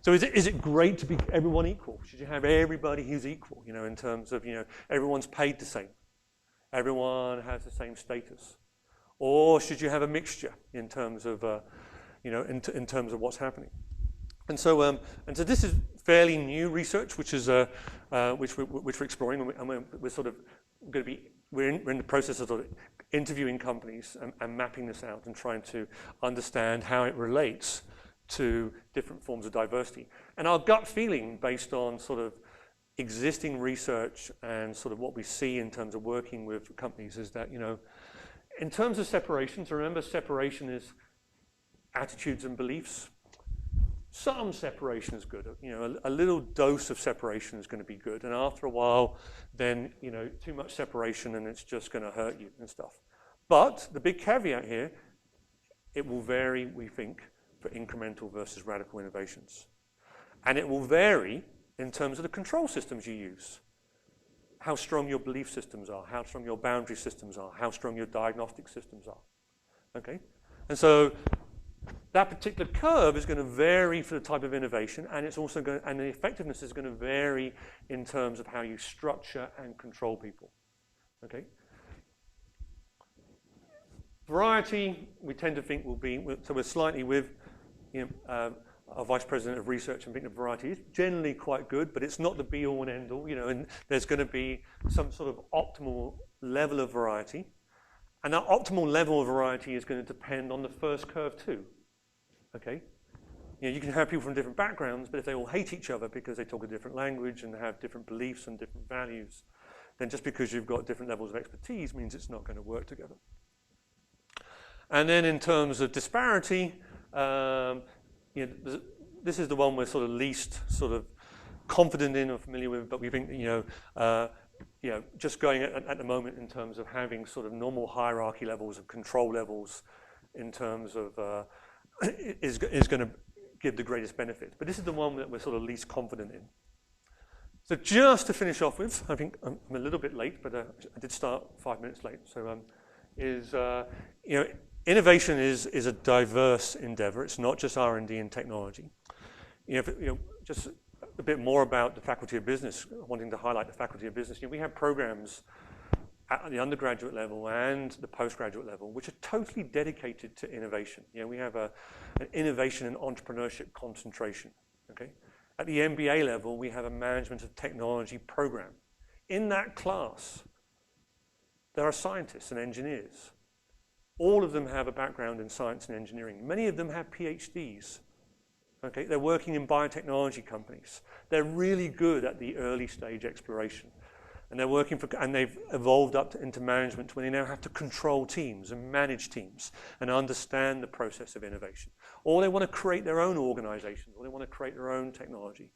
So is it great to be everyone equal? Should you have everybody who's equal, in terms of, everyone's paid the same? Everyone has the same status? Or should you have a mixture in terms of, in terms of what's happening? And so this is fairly new research, which is which we're exploring, and we're sort of going to be we're in the process of interviewing companies and mapping this out and trying to understand how it relates to different forms of diversity. And our gut feeling, based on sort of existing research and sort of what we see in terms of working with companies, is that in terms of separations, remember separation is attitudes and beliefs. Some separation is good. A little dose of separation is going to be good. And after a while, then, too much separation and it's just going to hurt you and stuff. But the big caveat here, it will vary, we think, for incremental versus radical innovations. And it will vary in terms of the control systems you use. How strong your belief systems are, how strong your boundary systems are, how strong your diagnostic systems are. Okay? And so that particular curve is going to vary for the type of innovation, and it's also going, and the effectiveness is going to vary in terms of how you structure and control people. Okay. Variety, we tend to think will be, so we're slightly with, our vice president of research, and think that variety is generally quite good, but it's not the be-all and end-all, and there's going to be some sort of optimal level of variety, and that optimal level of variety is going to depend on the first curve too. Okay, you can have people from different backgrounds, but if they all hate each other because they talk a different language and have different beliefs and different values, then just because you've got different levels of expertise means it's not going to work together. And then in terms of disparity, this is the one we're sort of least sort of confident in or familiar with, but we think just going at the moment in terms of having sort of normal hierarchy levels and control levels in terms of is going to give the greatest benefit. But this is the one that we're sort of least confident in. So just to finish off with, I think I'm a little bit late, but I did start 5 minutes late. So innovation is a diverse endeavor. It's not just R&D and technology. Just a bit more about the Faculty of Business, wanting to highlight the Faculty of Business. We have programs at the undergraduate level and the postgraduate level, which are totally dedicated to innovation. We have an innovation and entrepreneurship concentration. Okay? At the MBA level, we have a management of technology program. In that class, there are scientists and engineers. All of them have a background in science and engineering. Many of them have PhDs. Okay? They're working in biotechnology companies. They're really good at the early stage exploration. And they're working and they've evolved up into management where they now have to control teams and manage teams and understand the process of innovation. Or they want to create their own organizations, or they want to create their own technology.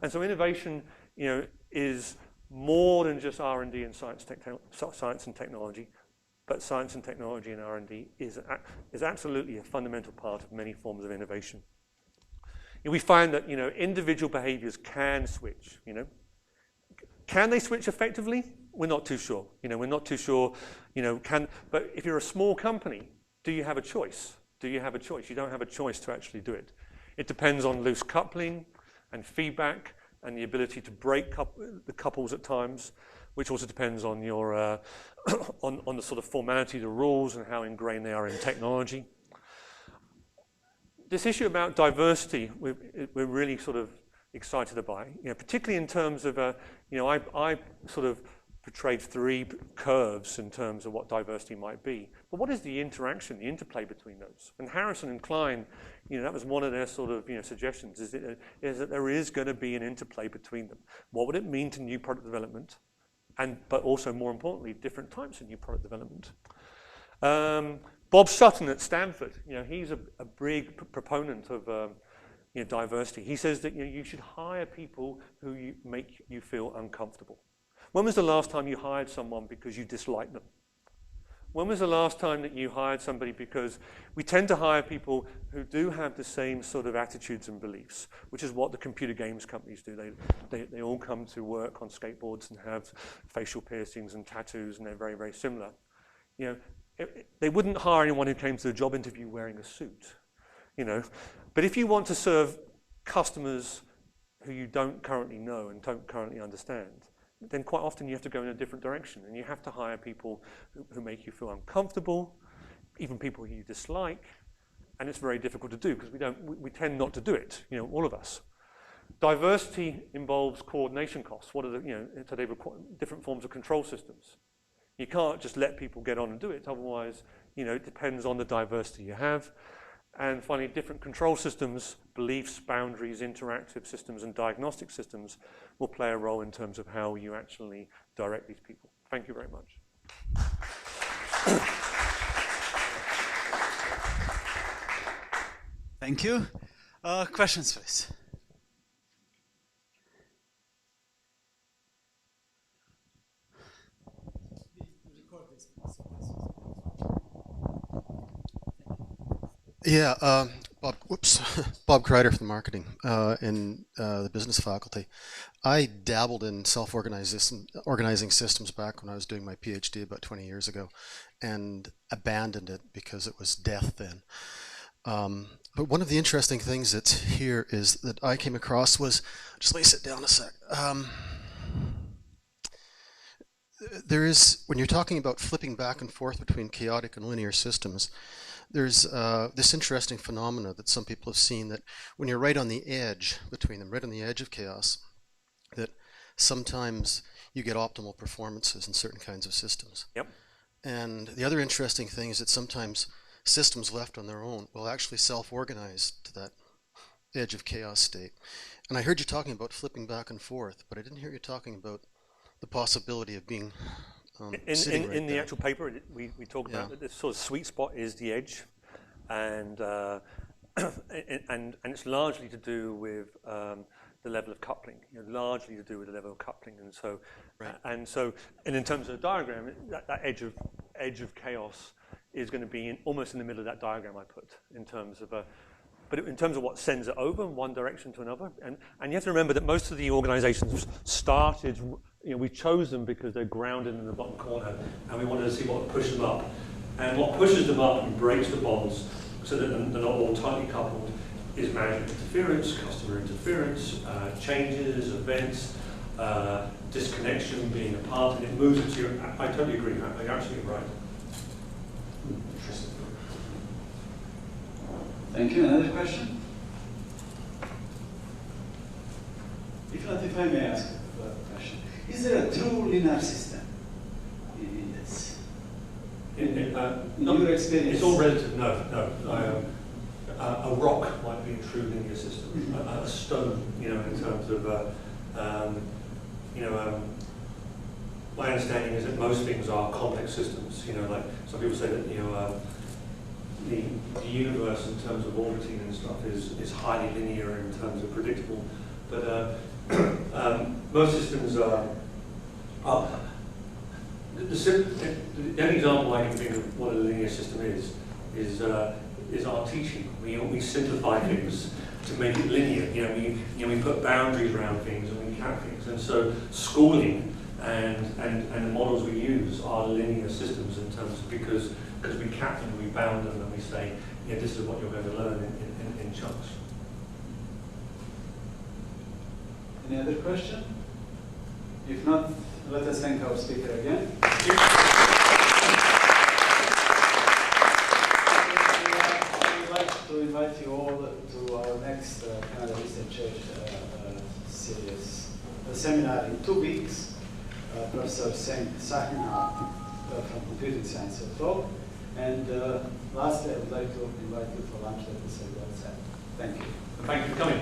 And so innovation, is more than just R&D and science and technology, but science and technology and R&D is absolutely a fundamental part of many forms of innovation. We find that, individual behaviors can switch, Can they switch effectively? we're not too sure. We're not too sure, but if you're a small company, do you have a choice? Do you have a choice? You don't have a choice to actually do it. It depends on loose coupling and feedback and the ability to break the couples at times, which also depends on your on the sort of formality, the rules, and how ingrained they are in technology. This issue about diversity, we're really sort of excited about, particularly in terms of, I sort of portrayed 3 curves in terms of what diversity might be. But what is the interaction, the interplay between those? And Harrison and Klein, that was one of their sort of suggestions, is that there is going to be an interplay between them. What would it mean to new product development? But also, more importantly, different types of new product development. Bob Sutton at Stanford, he's a big proponent of diversity. He says that you should hire people who make you feel uncomfortable. When was the last time you hired someone because you disliked them? When was the last time that you hired somebody because we tend to hire people who do have the same sort of attitudes and beliefs, which is what the computer games companies do. They all come to work on skateboards and have facial piercings and tattoos, and they're very, very similar. They wouldn't hire anyone who came to a job interview wearing a suit, But if you want to serve customers who you don't currently know and don't currently understand, then quite often you have to go in a different direction, and you have to hire people who make you feel uncomfortable, even people who you dislike, and it's very difficult to do because we tend not to do it, all of us. Diversity involves coordination costs. What are so they require different forms of control systems. You can't just let people get on and do it, otherwise, it depends on the diversity you have. And finally, different control systems, beliefs, boundaries, interactive systems, and diagnostic systems will play a role in terms of how you actually direct these people. Thank you very much. Thank you. Questions, please. Yeah, Bob Kreider from marketing in the business faculty. I dabbled in organizing systems back when I was doing my PhD about 20 years ago, and abandoned it because it was death then. But one of the interesting things that's here is that I came across was, just let me sit down a sec. There is, when you're talking about flipping back and forth between chaotic and linear systems, there's this interesting phenomena that some people have seen, that when you're right on the edge between them, right on the edge of chaos, that sometimes you get optimal performances in certain kinds of systems. Yep. And the other interesting thing is that sometimes systems left on their own will actually self-organize to that edge of chaos state. And I heard you talking about flipping back and forth, but I didn't hear you talking about the possibility of being in the actual paper, we talk about that this sort of sweet spot is the edge, and it's largely to do with the level of coupling. Largely to do with the level of coupling, and so and in terms of the diagram, that edge of chaos is going to be almost in the middle of that diagram I put in terms of but in terms of what sends it over in one direction to another, and you have to remember that most of the organizations started. We chose them because they're grounded in the bottom corner, and we wanted to see what would push them up. And what pushes them up and breaks the bonds so that they're not all tightly coupled is management interference, customer interference, changes, events, disconnection, being apart, and it moves it to you. I totally agree. You're absolutely right. Thank you. Another question? If not, if I may ask a question. Is there a true linear system in this? Your experience? It's all relative. No. A rock might be a true linear system. A stone, in terms of, my understanding is that most things are complex systems. Like some people say that, the universe in terms of orbiting and stuff is highly linear in terms of predictable. But most systems are the only example I can think of what a linear system is our teaching. We simplify things to make it linear. We put boundaries around things and we cap things. And so schooling And the models we use are linear systems in terms of because we cap them, we bound them, and we say, yeah, this is what you're going to learn in chunks. Any other question? If not, let us thank our speaker again. Thank you. I would like to invite you all to our next Canada Research series, a seminar in 2 weeks. Professor Segal from Computing Science will talk. And lastly, I would like to invite you for lunch at the Segal Center. Thank you. Thank you for coming.